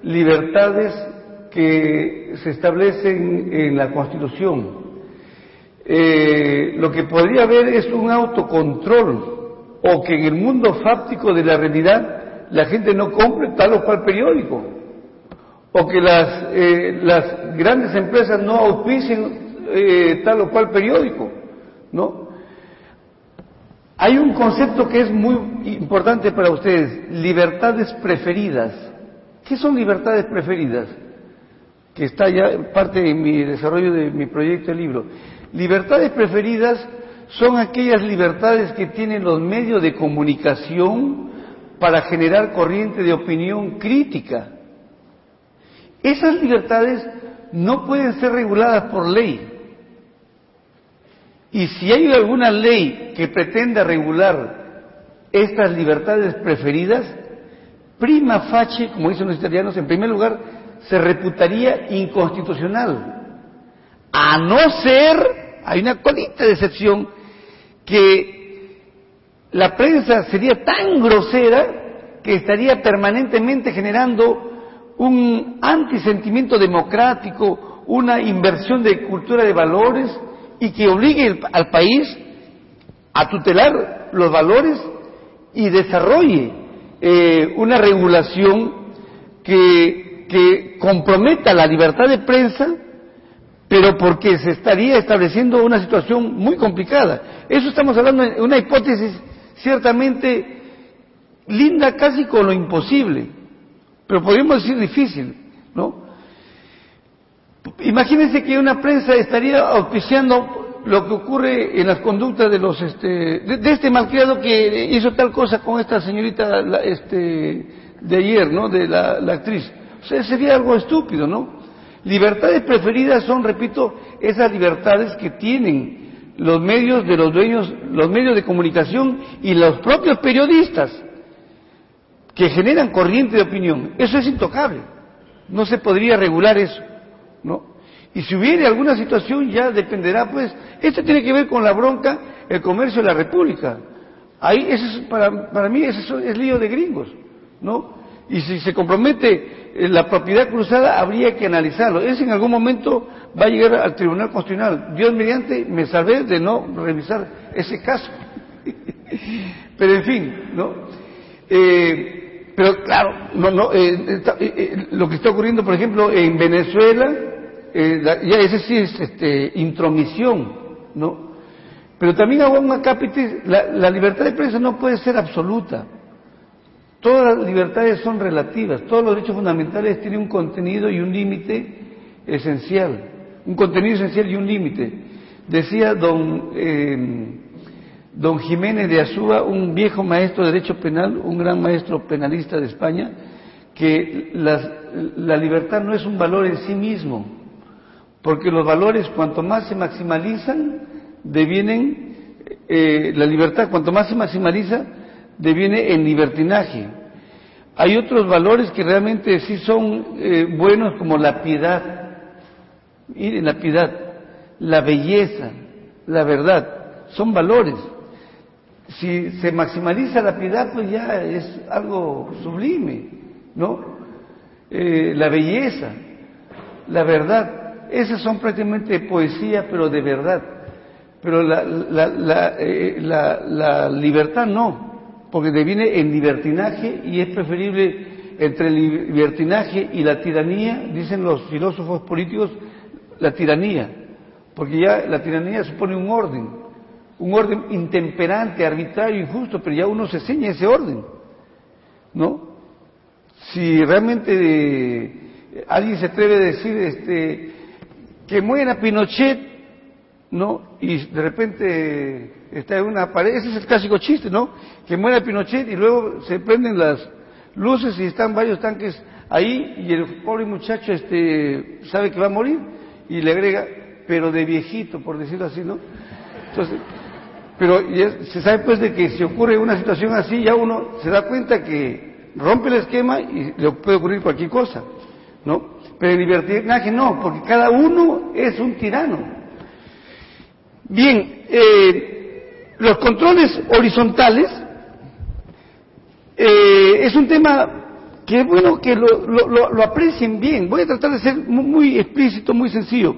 libertades que se establecen en la Constitución. Lo que podría haber es un autocontrol, o que en el mundo fáctico de la realidad la gente no compre tal o cual periódico, o que las grandes empresas no auspicien tal o cual periódico, ¿no? Hay un concepto que es muy importante para ustedes: libertades preferidas. ¿Qué son libertades preferidas? Que está ya parte de mi desarrollo de mi proyecto de libro. Libertades preferidas son aquellas libertades que tienen los medios de comunicación para generar corriente de opinión crítica. Esas libertades no pueden ser reguladas por ley. Y si hay alguna ley que pretenda regular estas libertades preferidas, prima facie, como dicen los italianos, en primer lugar, se reputaría inconstitucional. A no ser, hay una colita de excepción, que la prensa sería tan grosera que estaría permanentemente generando un antisentimiento democrático, una inversión de cultura de valores, y que obligue al país a tutelar los valores y desarrolle una regulación que comprometa la libertad de prensa, pero porque se estaría estableciendo una situación muy complicada. Eso estamos hablando de una hipótesis ciertamente linda, casi con lo imposible, pero podríamos decir difícil, ¿no? Imagínense que una prensa estaría auspiciando lo que ocurre en las conductas de los de este malcriado que hizo tal cosa con esta señorita de ayer, ¿no?, de la actriz. O sea, sería algo estúpido, ¿no? Libertades preferidas son, repito, esas libertades que tienen los medios de los dueños, los medios de comunicación y los propios periodistas que generan corriente de opinión. Eso es intocable. No se podría regular eso, ¿no? Y si hubiera alguna situación ya dependerá, pues, esto tiene que ver con la bronca, el comercio de la República. Ahí, eso es, para mí, eso es lío de gringos, ¿no? Y si se compromete la propiedad cruzada, habría que analizarlo. Eso en algún momento va a llegar al Tribunal Constitucional. Dios mediante, me salvé de no revisar ese caso. Pero en fin, ¿no? Pero claro, lo que está ocurriendo, por ejemplo, en Venezuela, ya ese sí es intromisión, ¿no? Pero también a un acápite, la libertad de prensa no puede ser absoluta. Todas las libertades son relativas, todos los derechos fundamentales tienen un contenido y un límite esencial, un contenido esencial y un límite. Decía don Jiménez de Azúa, un viejo maestro de derecho penal, un gran maestro penalista de España, que la libertad no es un valor en sí mismo, porque los valores cuanto más se maximalizan, la libertad cuanto más se maximaliza, deviene en libertinaje. Hay otros valores que realmente sí son buenos, como la piedad. Miren, la piedad, la belleza, la verdad, son valores. Si se maximaliza la piedad, pues ya es algo sublime, ¿no? La belleza, la verdad, esas son prácticamente poesía, pero de verdad. Pero la libertad no, porque deviene en libertinaje, y es preferible entre el libertinaje y la tiranía, dicen los filósofos políticos, la tiranía, porque ya la tiranía supone un orden intemperante, arbitrario, injusto, pero ya uno se ciñe ese orden, ¿no? Si realmente alguien se atreve a decir que muera Pinochet, ¿no? Y de repente está en una pared, ese es el clásico chiste, ¿no? Que muera Pinochet y luego se prenden las luces y están varios tanques ahí, y el pobre muchacho sabe que va a morir y le agrega, pero de viejito, por decirlo así, ¿no? Entonces, pero se sabe pues de que si ocurre una situación así, ya uno se da cuenta que rompe el esquema y le puede ocurrir cualquier cosa, ¿no? Pero el libertinaje no, porque cada uno es un tirano. Bien, los controles horizontales es un tema que es bueno que lo aprecien bien. Voy a tratar de ser muy explícito, muy sencillo.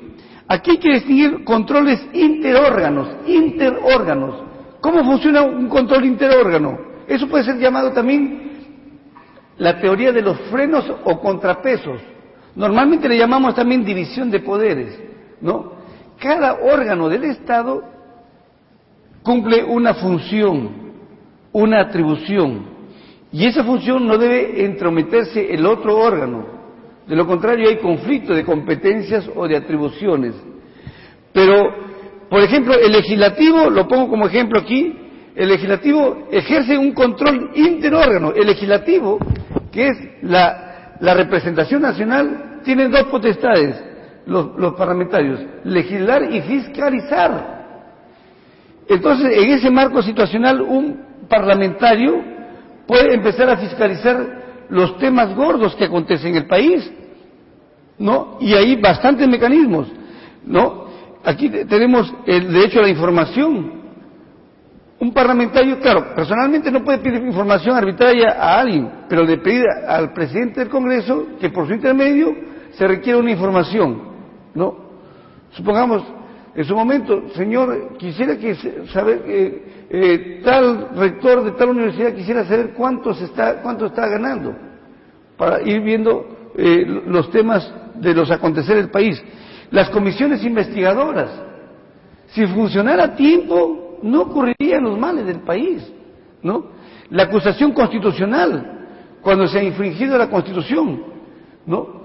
Aquí hay que distinguir controles interórganos. ¿Cómo funciona un control interórgano? Eso puede ser llamado también la teoría de los frenos o contrapesos. Normalmente le llamamos también división de poderes, ¿no? Cada órgano del Estado cumple una función, una atribución, y esa función no debe entrometerse el otro órgano. De lo contrario hay conflicto de competencias o de atribuciones. Pero, por ejemplo, el legislativo, lo pongo como ejemplo aquí, el legislativo ejerce un control interórgano. El legislativo, que es la representación nacional, tiene dos potestades, los parlamentarios: legislar y fiscalizar. Entonces, en ese marco situacional, un parlamentario puede empezar a fiscalizar los temas gordos que acontecen en el país, ¿no? Y hay bastantes mecanismos, ¿no? Aquí tenemos el derecho a la información. Un parlamentario, claro, personalmente no puede pedir información arbitraria a alguien, pero le pide al presidente del Congreso que por su intermedio se requiere una información, ¿no? Supongamos, en su momento, señor, quisiera saber, tal rector de tal universidad quisiera saber cuánto está ganando, para ir viendo los temas de los aconteceres del país. Las comisiones investigadoras, si funcionara a tiempo, no ocurrirían los males del país, ¿no? La acusación constitucional, cuando se ha infringido la Constitución, ¿no?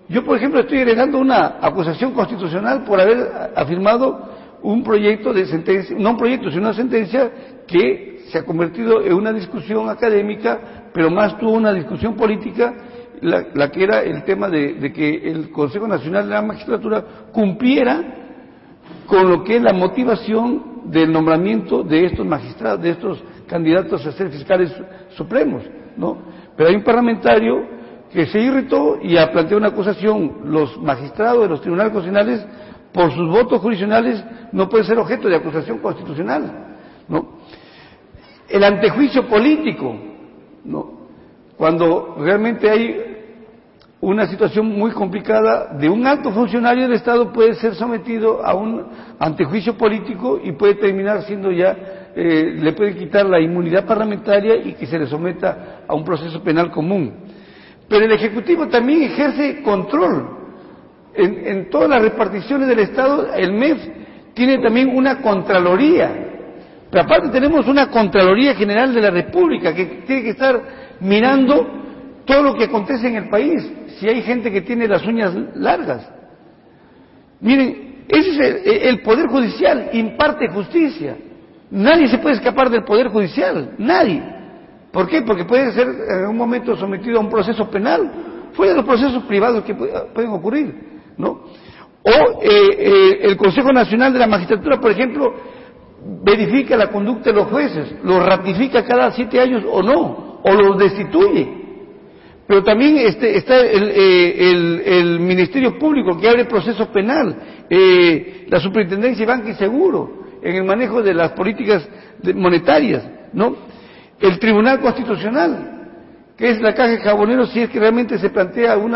Yo, por ejemplo, estoy heredando una acusación constitucional por haber afirmado un proyecto de sentencia, no un proyecto, sino una sentencia que se ha convertido en una discusión académica, pero más tuvo una discusión política, la que era el tema de que el Consejo Nacional de la Magistratura cumpliera con lo que es la motivación del nombramiento de estos magistrados, de estos candidatos a ser fiscales supremos, ¿no? Pero hay un parlamentario que se irritó y ha planteado una acusación. Los magistrados de los tribunales constitucionales, por sus votos jurisdiccionales, no pueden ser objeto de acusación constitucional, ¿no? El antejuicio político, ¿no? Cuando realmente hay una situación muy complicada de un alto funcionario del Estado, puede ser sometido a un antejuicio político y puede terminar siendo ya, le puede quitar la inmunidad parlamentaria y que se le someta a un proceso penal común. Pero el Ejecutivo también ejerce control en todas las reparticiones del Estado. El MEF tiene también una Contraloría, pero aparte tenemos una Contraloría General de la República que tiene que estar mirando todo lo que acontece en el país, si hay gente que tiene las uñas largas. Miren, ese es el Poder Judicial, imparte justicia. Nadie se puede escapar del Poder Judicial, nadie. ¿Por qué? Porque puede ser en un momento sometido a un proceso penal, fuera de los procesos privados que pueden ocurrir, ¿no? O el Consejo Nacional de la Magistratura, por ejemplo, verifica la conducta de los jueces, los ratifica cada 7 años o no, o los destituye. Pero también está el Ministerio Público, que abre proceso penal, la Superintendencia de Banca y Seguro, en el manejo de las políticas monetarias, ¿no? El Tribunal Constitucional, que es la caja de jaboneros si es que realmente se plantea algún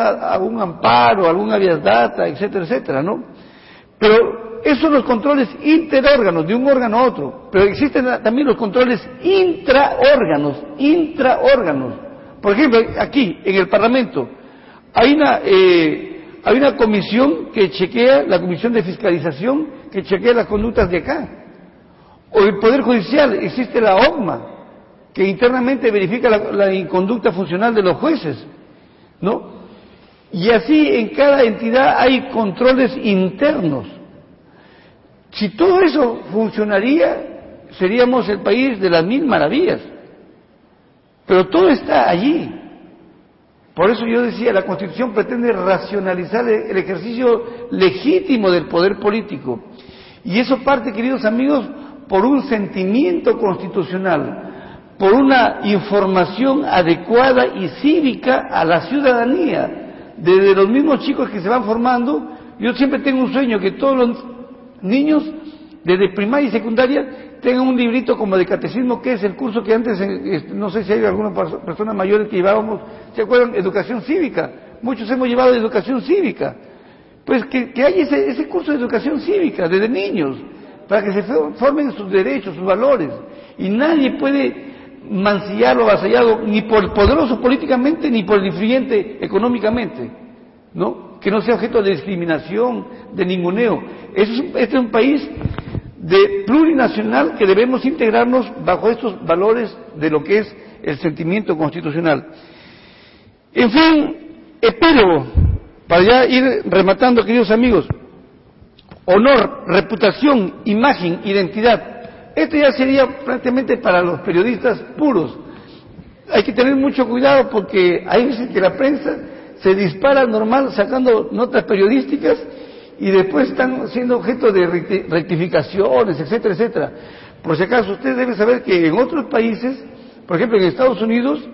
amparo, algún habeas data, etcétera, etcétera, ¿no? Pero esos son los controles interórganos, de un órgano a otro. Pero existen también los controles intraórganos. Por ejemplo, aquí, en el Parlamento, hay una comisión que chequea, la Comisión de Fiscalización, que chequea las conductas de acá. O el Poder Judicial, existe la OCMA, que internamente verifica la inconducta funcional de los jueces, ¿no? Y así en cada entidad hay controles internos. Si todo eso funcionaría, seríamos el país de las 1000 maravillas. Pero todo está allí. Por eso yo decía, la Constitución pretende racionalizar el ejercicio legítimo del poder político. Y eso parte, queridos amigos, por un sentimiento constitucional, por una información adecuada y cívica a la ciudadanía. Desde los mismos chicos que se van formando, yo siempre tengo un sueño, que todos los niños, desde primaria y secundaria, tengan un librito como de catecismo, que es el curso que antes, no sé si hay algunas personas mayores que llevábamos, ¿se acuerdan? Educación cívica. Muchos hemos llevado educación cívica. Pues que haya ese curso de educación cívica desde niños, para que se formen sus derechos, sus valores. Y nadie puede mancillarlo, avasallarlo, ni por el poderoso políticamente, ni por el influyente económicamente, ¿no? Que no sea objeto de discriminación, de ninguneo. Este es un país de plurinacional que debemos integrarnos bajo estos valores de lo que es el sentimiento constitucional. En fin, epílogo, para ya ir rematando, queridos amigos: honor, reputación, imagen, identidad. Esto ya sería prácticamente para los periodistas puros. Hay que tener mucho cuidado porque hay veces que la prensa se dispara normal sacando notas periodísticas y después están siendo objeto de rectificaciones, etcétera, etcétera. Por si acaso, ustedes deben saber que en otros países, por ejemplo en Estados Unidos,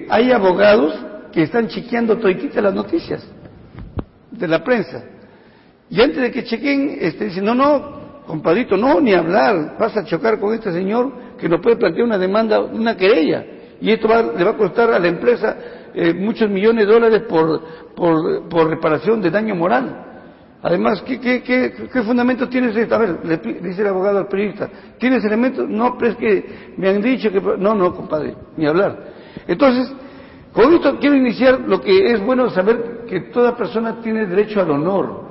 hay abogados que están chequeando todititas las noticias de la prensa. Y antes de que chequen, dicen, no, compadrito, no, ni hablar, vas a chocar con este señor que nos puede plantear una demanda, una querella, y esto le va a costar a la empresa muchos millones de dólares por reparación de daño moral. Además, ¿qué fundamento tienes esto? A ver, le dice el abogado al periodista, ¿tienes elementos? No, pero es que me han dicho que... No, compadre, ni hablar. Entonces, con esto quiero iniciar lo que es bueno saber, que toda persona tiene derecho al honor.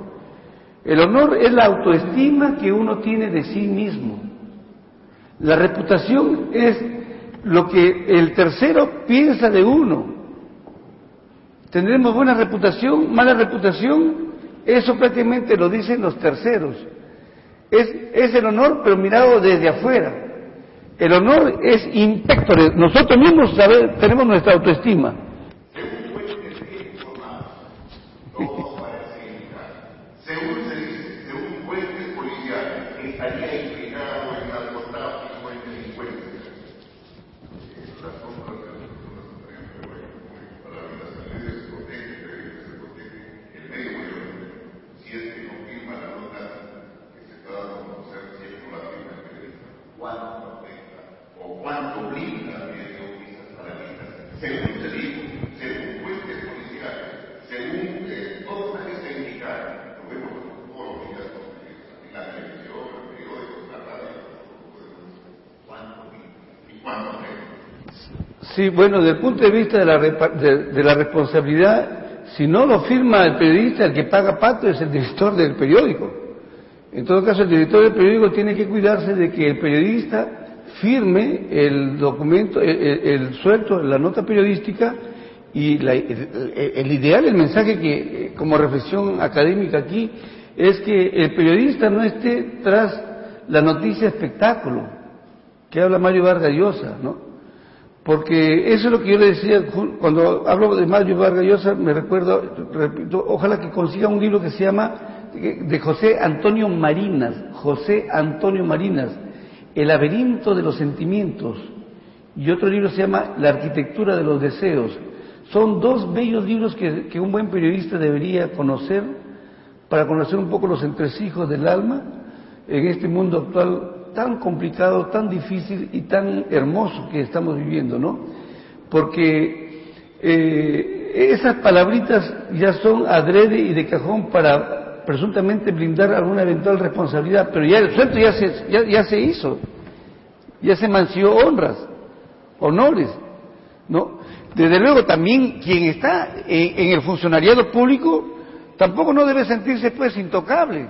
El honor es la autoestima que uno tiene de sí mismo. La reputación es lo que el tercero piensa de uno. Tendremos buena reputación, mala reputación, eso prácticamente lo dicen los terceros. Es el honor, pero mirado desde afuera. El honor es impectore. Nosotros mismos tenemos nuestra autoestima. Según fuentes policiales, estaría ¿Cuánto cree? Sí, bueno, desde el punto de vista de la responsabilidad, si no lo firma el periodista, el que paga pato es el director del periódico. En todo caso, el director del periódico tiene que cuidarse de que el periodista firme el documento, el suelto, la nota periodística, y el ideal, el mensaje que, como reflexión académica aquí, es que el periodista no esté tras la noticia espectáculo, que habla Mario Vargas Llosa, ¿no? Porque eso es lo que yo le decía, cuando hablo de Mario Vargas Llosa, me recuerdo, repito, ojalá que consiga un libro que se llama, de José Antonio Marinas, El laberinto de los sentimientos, y otro libro se llama La arquitectura de los deseos. Son dos bellos libros que un buen periodista debería conocer, para conocer un poco los entresijos del alma en este mundo actual tan complicado, tan difícil y tan hermoso que estamos viviendo, ¿no? Porque esas palabritas ya son adrede y de cajón para presuntamente blindar alguna eventual responsabilidad, pero ya el suelto ya se hizo, ya se mansió honores, ¿no? Desde luego también quien está en el funcionariado público tampoco no debe sentirse pues intocable,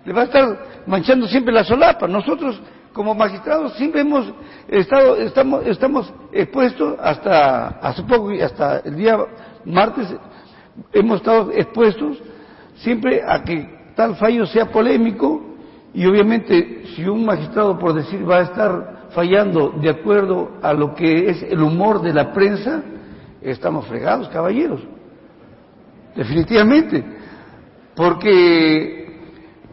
le va a estar manchando siempre la solapa. Nosotros como magistrados siempre estamos expuestos, hasta hace poco, hasta el día martes, hemos estado expuestos siempre a que tal fallo sea polémico, y obviamente si un magistrado, por decir, va a estar fallando de acuerdo a lo que es el humor de la prensa, estamos fregados, caballeros, definitivamente. Porque,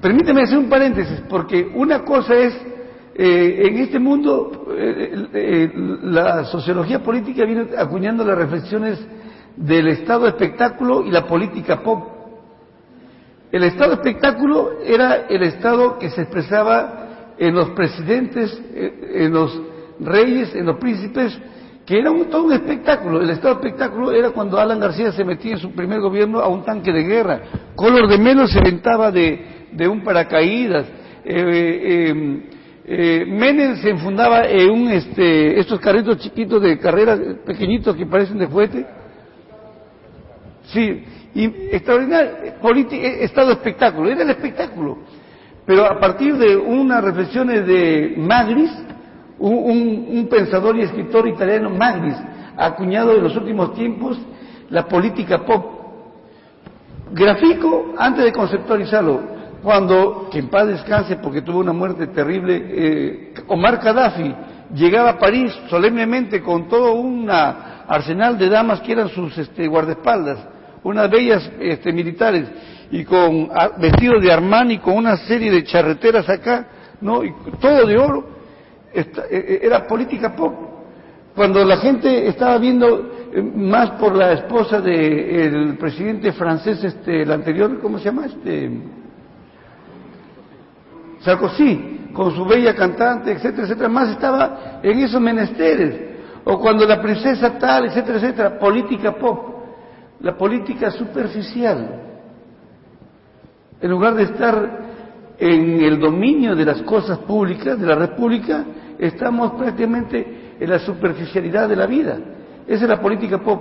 permíteme hacer un paréntesis, porque una cosa es, en este mundo, la sociología política viene acuñando las reflexiones del estado de espectáculo y la política pop. El estado de espectáculo era el estado que se expresaba en los presidentes, en los reyes, en los príncipes, que era todo un espectáculo. El estado de espectáculo era cuando Alan García se metía en su primer gobierno a un tanque de guerra, Collor de Mello se aventaba de un paracaídas, Menem se enfundaba en estos carritos chiquitos de carrera, pequeñitos que parecen de juguete. Sí, y extraordinario, estado de espectáculo, era el espectáculo. Pero a partir de unas reflexiones de Magris, un pensador y escritor italiano, Magris, ha acuñado en los últimos tiempos la política pop. Grafico, antes de conceptualizarlo, cuando, que en paz descanse porque tuvo una muerte terrible, Omar Gaddafi llegaba a París solemnemente con todo un arsenal de damas que eran sus guardaespaldas, unas bellas militares, y con vestidos de Armani, con una serie de charreteras acá, ¿no? Y todo de oro. Era política pop. Cuando la gente estaba viendo más por la esposa del presidente francés, el anterior, ¿cómo se llama? Sarkozy, con su bella cantante, etcétera, etcétera, más estaba en esos menesteres. O cuando la princesa tal, etcétera, etcétera, política pop, la política superficial. En lugar de estar en el dominio de las cosas públicas, de la red pública, estamos prácticamente en la superficialidad de la vida. Esa es la política pop.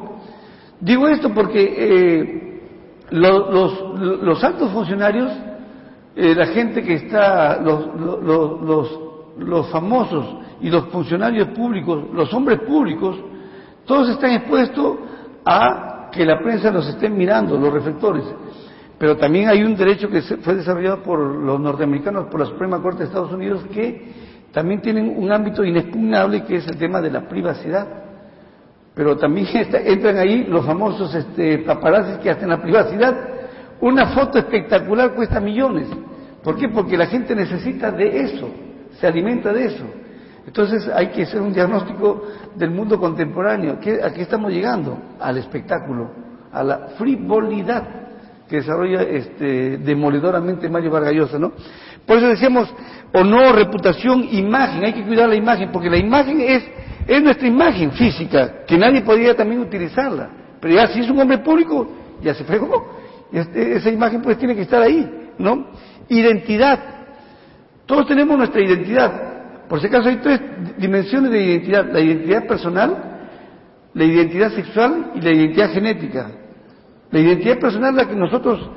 Digo esto porque los altos funcionarios, la gente que está, los famosos y los funcionarios públicos, los hombres públicos, todos están expuestos a que la prensa los esté mirando, los reflectores. Pero también hay un derecho que fue desarrollado por los norteamericanos, por la Suprema Corte de Estados Unidos, que también tienen un ámbito inexpugnable, que es el tema de la privacidad. Pero también entran ahí los famosos paparazzis, que hasta en la privacidad una foto espectacular cuesta millones. ¿Por qué? Porque la gente necesita de eso, se alimenta de eso. Entonces hay que hacer un diagnóstico del mundo contemporáneo. ¿A qué estamos llegando? Al espectáculo, a la frivolidad que desarrolla demoledoramente Mario Vargas Llosa, ¿no? Por eso decíamos, honor, reputación, imagen, hay que cuidar la imagen, porque la imagen es nuestra imagen física, que nadie podría también utilizarla, pero ya si es un hombre público, ya se fregó, esa imagen pues tiene que estar ahí, ¿no? Identidad, todos tenemos nuestra identidad. Por si acaso hay tres dimensiones de identidad: la identidad personal, la identidad sexual y la identidad genética. La identidad personal, la que nosotros,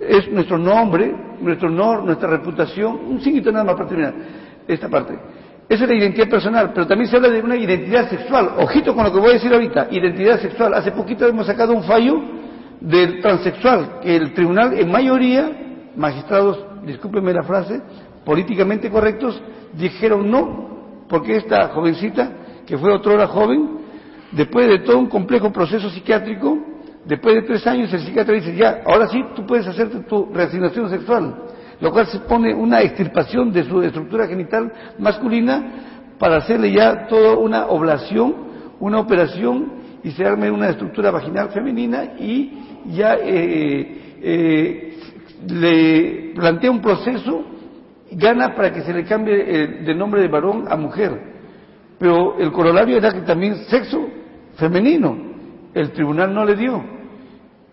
es nuestro nombre, nuestro honor, nuestra reputación, un sinnito nada más para terminar esta parte. Esa es la identidad personal, pero también se habla de una identidad sexual. Ojito con lo que voy a decir ahorita, identidad sexual. Hace poquito hemos sacado un fallo del transexual, que el tribunal en mayoría, magistrados, discúlpenme la frase, políticamente correctos, dijeron no, porque esta jovencita, que fue otrora joven, después de todo un complejo proceso psiquiátrico, después de 3 años el psiquiatra dice, ya, ahora sí tú puedes hacerte tu reasignación sexual, lo cual supone una extirpación de su estructura genital masculina para hacerle ya toda una oblación, una operación, y se arme una estructura vaginal femenina, y ya le plantea un proceso, gana para que se le cambie de nombre de varón a mujer, pero el corolario era que también sexo femenino, el tribunal no le dio.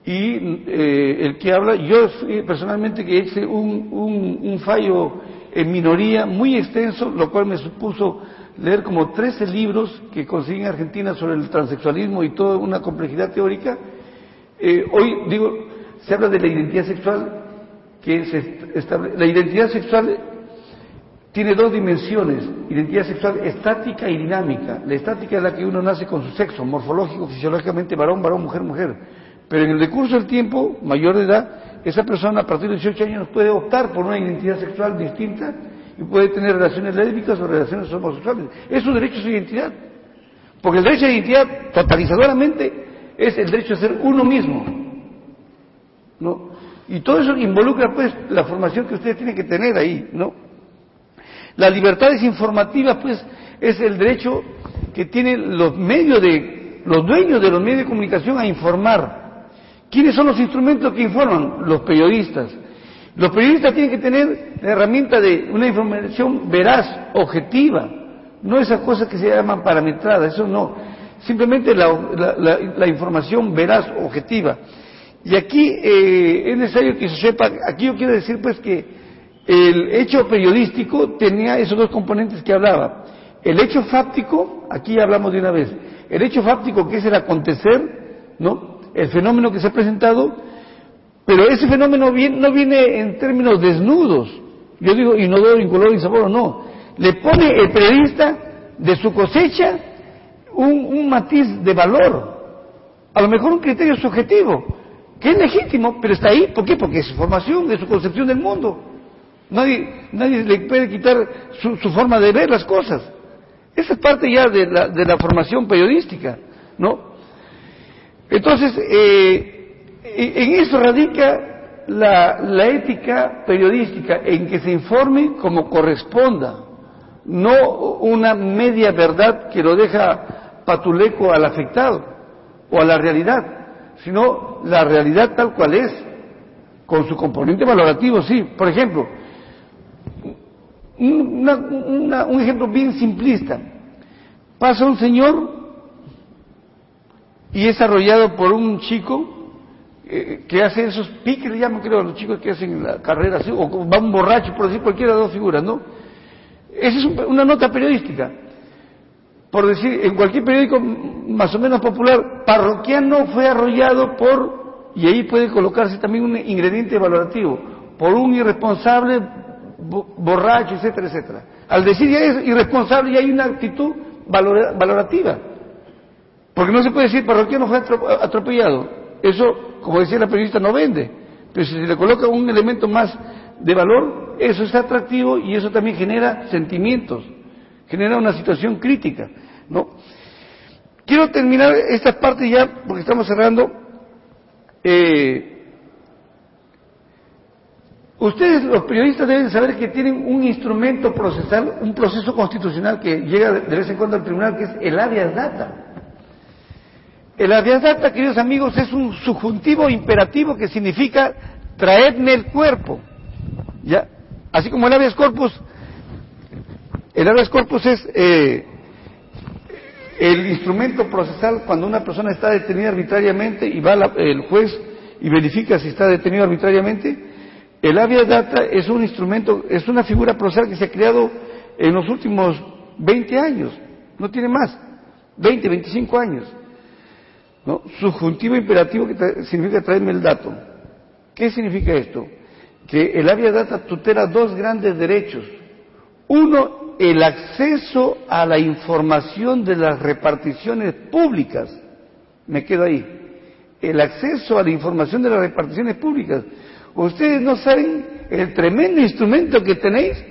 Y el que habla, yo personalmente que hice un fallo en minoría muy extenso, lo cual me supuso leer como 13 libros que conseguí en Argentina sobre el transexualismo y toda una complejidad teórica. Hoy digo, se habla de la identidad sexual, la identidad sexual tiene 2 dimensiones: identidad sexual estática y dinámica. La estática es la que uno nace con su sexo, morfológico, fisiológicamente, varón, varón, mujer, mujer. Pero en el decurso del tiempo, mayor de edad, esa persona a partir de 18 años puede optar por una identidad sexual distinta y puede tener relaciones lésbicas o relaciones homosexuales. Es su derecho a su identidad. Porque el derecho a identidad, totalizadoramente, es el derecho a ser uno mismo, ¿no? Y todo eso involucra, pues, la formación que ustedes tienen que tener ahí, ¿no? La libertad desinformativa, pues, es el derecho que tienen los dueños de los medios de comunicación a informar. ¿Quiénes son los instrumentos que informan? Los periodistas. Los periodistas tienen que tener la herramienta de una información veraz, objetiva, no esas cosas que se llaman parametradas, eso no. Simplemente la información veraz, objetiva. Y aquí es necesario que se sepa, aquí yo quiero decir pues que el hecho periodístico tenía esos 2 componentes que hablaba. El hecho fáctico, aquí hablamos de una vez, el hecho fáctico, que es el acontecer, ¿no? El fenómeno que se ha presentado, pero ese fenómeno no viene en términos desnudos, yo digo inodoro, incoloro, insaboro, no. Le pone el periodista de su cosecha un matiz de valor, a lo mejor un criterio subjetivo, que es legítimo, pero está ahí. ¿Por qué? Porque es su formación, es su concepción del mundo. Nadie le puede quitar su forma de ver las cosas. Esa es parte ya de la formación periodística, ¿no? Entonces, en eso radica la ética periodística, en que se informe como corresponda, no una media verdad que lo deja patuleco al afectado o a la realidad, sino la realidad tal cual es, con su componente valorativo, sí. Por ejemplo, un ejemplo bien simplista: pasa un señor y es arrollado por un chico que hace esos piques, le llaman, creo, a los chicos que hacen la carrera así, o va un borracho, por decir cualquiera de 2 figuras, ¿no? Esa es una nota periodística. Por decir, en cualquier periódico más o menos popular, parroquiano fue arrollado por, y ahí puede colocarse también un ingrediente valorativo, por un irresponsable borracho, etcétera, etcétera. Al decir ya es irresponsable, ya hay una actitud valorativa. Porque no se puede decir parroquiano fue atropellado. Eso, como decía la periodista, no vende. Pero si se le coloca un elemento más de valor, eso es atractivo y eso también genera sentimientos, genera una situación crítica, ¿no? Quiero terminar esta parte ya, porque estamos cerrando. Ustedes, los periodistas, deben saber que tienen un instrumento procesal, un proceso constitucional que llega de vez en cuando al tribunal, que es el habeas data. El habeas data, queridos amigos, es un subjuntivo imperativo que significa traedme el cuerpo, ¿ya? Así como el habeas corpus es el instrumento procesal cuando una persona está detenida arbitrariamente y va el juez y verifica si está detenido arbitrariamente. El habeas data es un instrumento, es una figura procesal que se ha creado en los últimos 20 años, no tiene más, 20, 25 años, ¿no? Subjuntivo imperativo que significa traerme el dato. ¿Qué significa esto? Que el habeas data tutela dos grandes derechos. Uno, el acceso a la información de las reparticiones públicas. Me quedo ahí. El acceso a la información de las reparticiones públicas. Ustedes no saben el tremendo instrumento que tenéis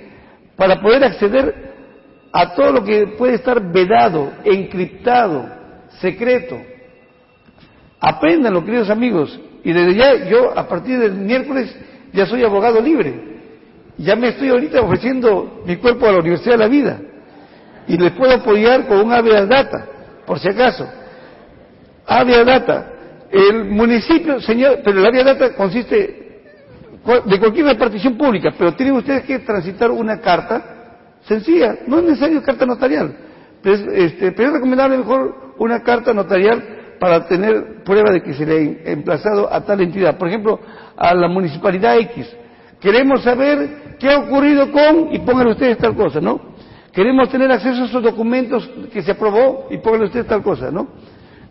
para poder acceder a todo lo que puede estar vedado, encriptado, secreto. Apréndanlo, queridos amigos. Y desde ya, yo a partir del miércoles ya soy abogado libre. Ya me estoy ahorita ofreciendo mi cuerpo a la Universidad de la Vida. Y les puedo apoyar con un habeas data, por si acaso. Habeas data. El municipio, señor, pero el habeas data consiste de cualquier repartición pública, pero tienen ustedes que transitar una carta sencilla, no es necesario carta notarial, pero es recomendable mejor una carta notarial para tener prueba de que se le ha emplazado a tal entidad. Por ejemplo, a la municipalidad X. Queremos saber qué ha ocurrido con, y pónganle ustedes tal cosa, ¿no? Queremos tener acceso a esos documentos que se aprobó, y pónganle ustedes tal cosa, ¿no?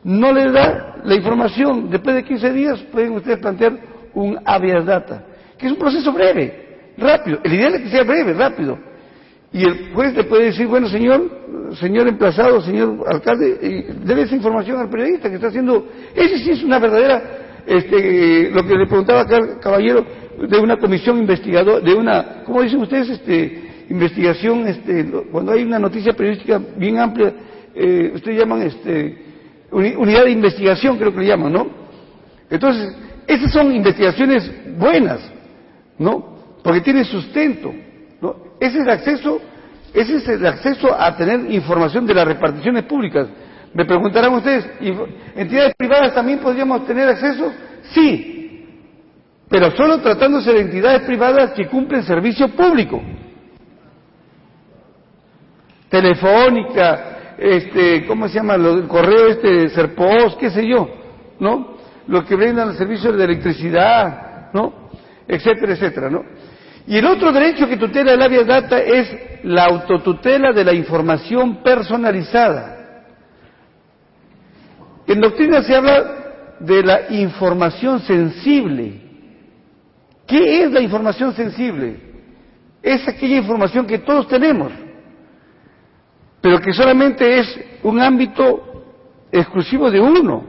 No les da la información. Después de 15 días pueden ustedes plantear un habeas data, que es un proceso breve, rápido. El ideal es que sea breve, rápido. Y el juez le puede decir, bueno, señor emplazado, señor alcalde, debe esa información al periodista que está haciendo. Ese sí es una verdadera, lo que le preguntaba acá al caballero, de una comisión investigadora, de una, ¿cómo dicen ustedes? Investigación, cuando hay una noticia periodística bien amplia, ustedes llaman, unidad de investigación, creo que le llaman, ¿no? Entonces, esas son investigaciones buenas, ¿no? Porque tienen sustento, ¿no? Ese es el acceso a tener información de las reparticiones públicas. Me preguntarán ustedes, ¿entidades privadas también podríamos tener acceso? Sí, pero solo tratándose de entidades privadas que cumplen servicio público. Telefónica, ¿cómo se llama? El correo Serpos, qué sé yo, ¿no? Los que brindan los servicios de electricidad, ¿no? Etcétera, etcétera, ¿no? Y el otro derecho que tutela el habeas data es la autotutela de la información personalizada. En doctrina se habla de la información sensible. ¿Qué es la información sensible? Es aquella información que todos tenemos, pero que solamente es un ámbito exclusivo de uno.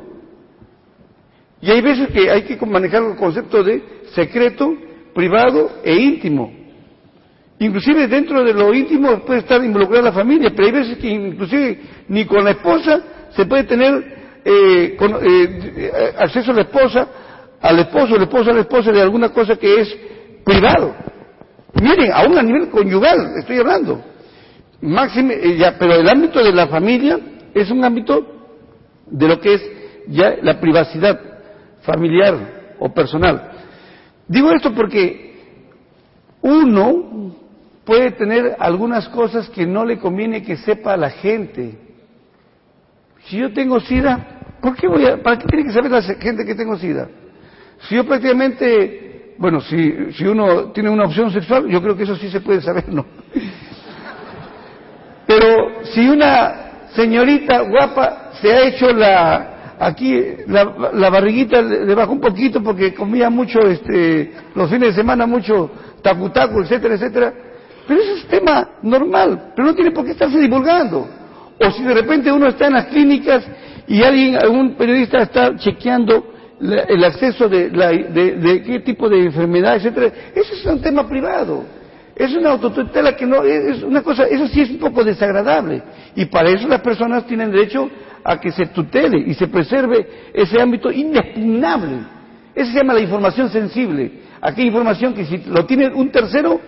Y hay veces que hay que manejar el concepto de secreto, privado e íntimo. Inclusive dentro de lo íntimo puede estar involucrada la familia, pero hay veces que inclusive ni con la esposa se puede tener acceso a la esposa, al esposo, el esposo a la esposa de alguna cosa que es privado. Miren, aún a nivel conyugal estoy hablando. Pero el ámbito de la familia es un ámbito de lo que es ya la privacidad familiar o personal. Digo esto porque uno puede tener algunas cosas que no le conviene que sepa a la gente. Si yo tengo SIDA, ¿para qué tiene que saber la gente que tengo SIDA? Si yo prácticamente, bueno, si uno tiene una opción sexual, yo creo que eso sí se puede saber, ¿no? Pero si una señorita guapa se ha hecho la barriguita le bajó un poquito porque comía mucho los fines de semana mucho tacu-tacu, etcétera, etcétera, pero eso es tema normal, pero no tiene por qué estarse divulgando. O si de repente uno está en las clínicas y algún periodista está chequeando el acceso de qué tipo de enfermedad, etcétera, eso es un tema privado. Es una autotutela que no es una cosa, eso sí es un poco desagradable, y para eso las personas tienen derecho a que se tutele y se preserve ese ámbito inexpugnable. Eso se llama la información sensible, aquella información que si lo tiene un tercero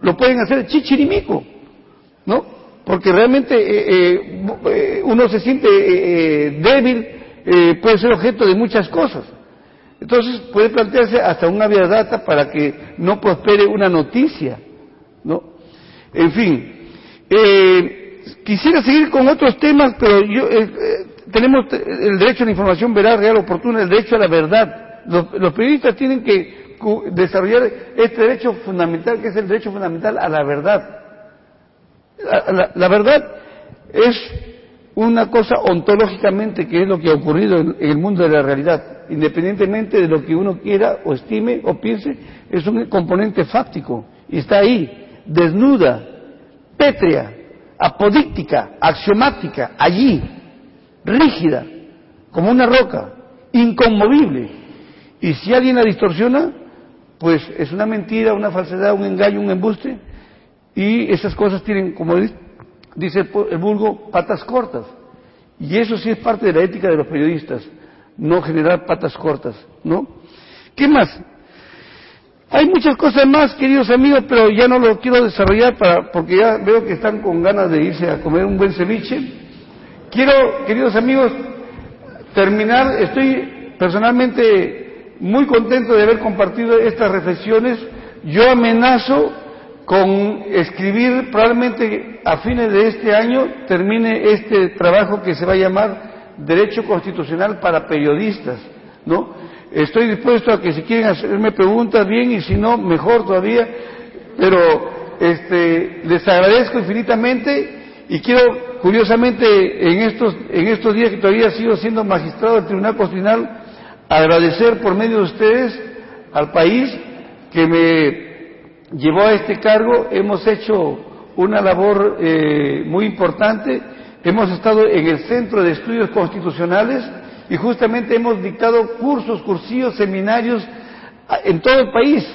lo pueden hacer chichirimico, ¿no? Porque realmente uno se siente débil, puede ser objeto de muchas cosas. Entonces puede plantearse hasta un habeas data para que no prospere una noticia, ¿no? En fin, quisiera seguir con otros temas, pero tenemos el derecho a la información veraz, real, oportuna, el derecho a la verdad. Los periodistas tienen que desarrollar este derecho fundamental, que es el derecho fundamental a la verdad. La verdad es una cosa ontológicamente que es lo que ha ocurrido en el mundo de la realidad, independientemente de lo que uno quiera o estime o piense, es un componente fáctico y está ahí, desnuda, pétrea, apodíctica, axiomática, allí, rígida, como una roca, inconmovible. Y si alguien la distorsiona, pues es una mentira, una falsedad, un engaño, un embuste, y esas cosas tienen, como dice el vulgo, patas cortas. Y eso sí es parte de la ética de los periodistas, no generar patas cortas, ¿no? ¿Qué más? Hay muchas cosas más, queridos amigos, pero ya no lo quiero desarrollar porque ya veo que están con ganas de irse a comer un buen ceviche. Quiero, queridos amigos, terminar. Estoy personalmente muy contento de haber compartido estas reflexiones. Yo amenazo con escribir, probablemente a fines de este año termine este trabajo que se va a llamar Derecho Constitucional para Periodistas, ¿no? Estoy dispuesto a que si quieren hacerme preguntas, bien, y si no, mejor todavía, pero les agradezco infinitamente y quiero, curiosamente, en estos días que todavía sigo siendo magistrado del Tribunal Constitucional, agradecer por medio de ustedes al país que me llevó a este cargo. Hemos hecho una labor muy importante, hemos estado en el Centro de Estudios Constitucionales y justamente hemos dictado cursos, cursillos, seminarios en todo el país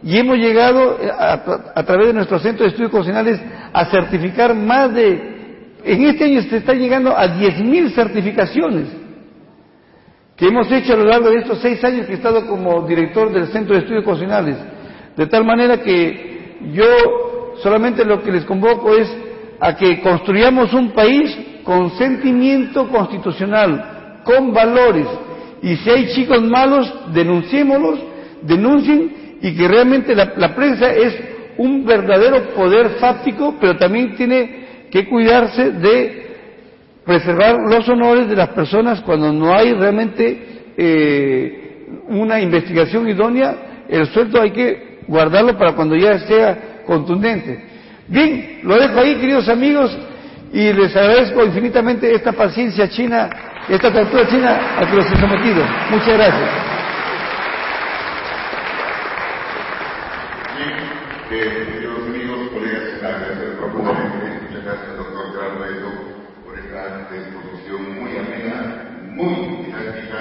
y hemos llegado a través de nuestro Centro de Estudios Constitucionales a certificar en este año se está llegando a 10.000 certificaciones que hemos hecho a lo largo de estos 6 años que he estado como director del Centro de Estudios Constitucionales, de tal manera que yo solamente lo que les convoco es a que construyamos un país con sentimiento constitucional, con valores, y si hay chicos malos, denunciémoslos, denuncien, y que realmente la prensa es un verdadero poder fáctico, pero también tiene que cuidarse de preservar los honores de las personas cuando no hay realmente una investigación idónea. El sueldo hay que guardarlo para cuando ya sea contundente. Bien, lo dejo ahí, queridos amigos, y les agradezco infinitamente esta paciencia china, esta tortura china a que los he sometido. Muchas gracias. Queridos amigos, colegas, agradecer profundamente. Muchas gracias, doctor Gerardo Edo, por esta exposición muy amena, muy didáctica,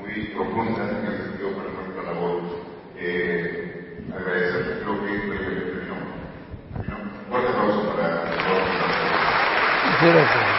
muy profunda en el sentido para nuestra labor. Agradecer, creo que terminó. Fuerte aplauso para todos. Muchas gracias.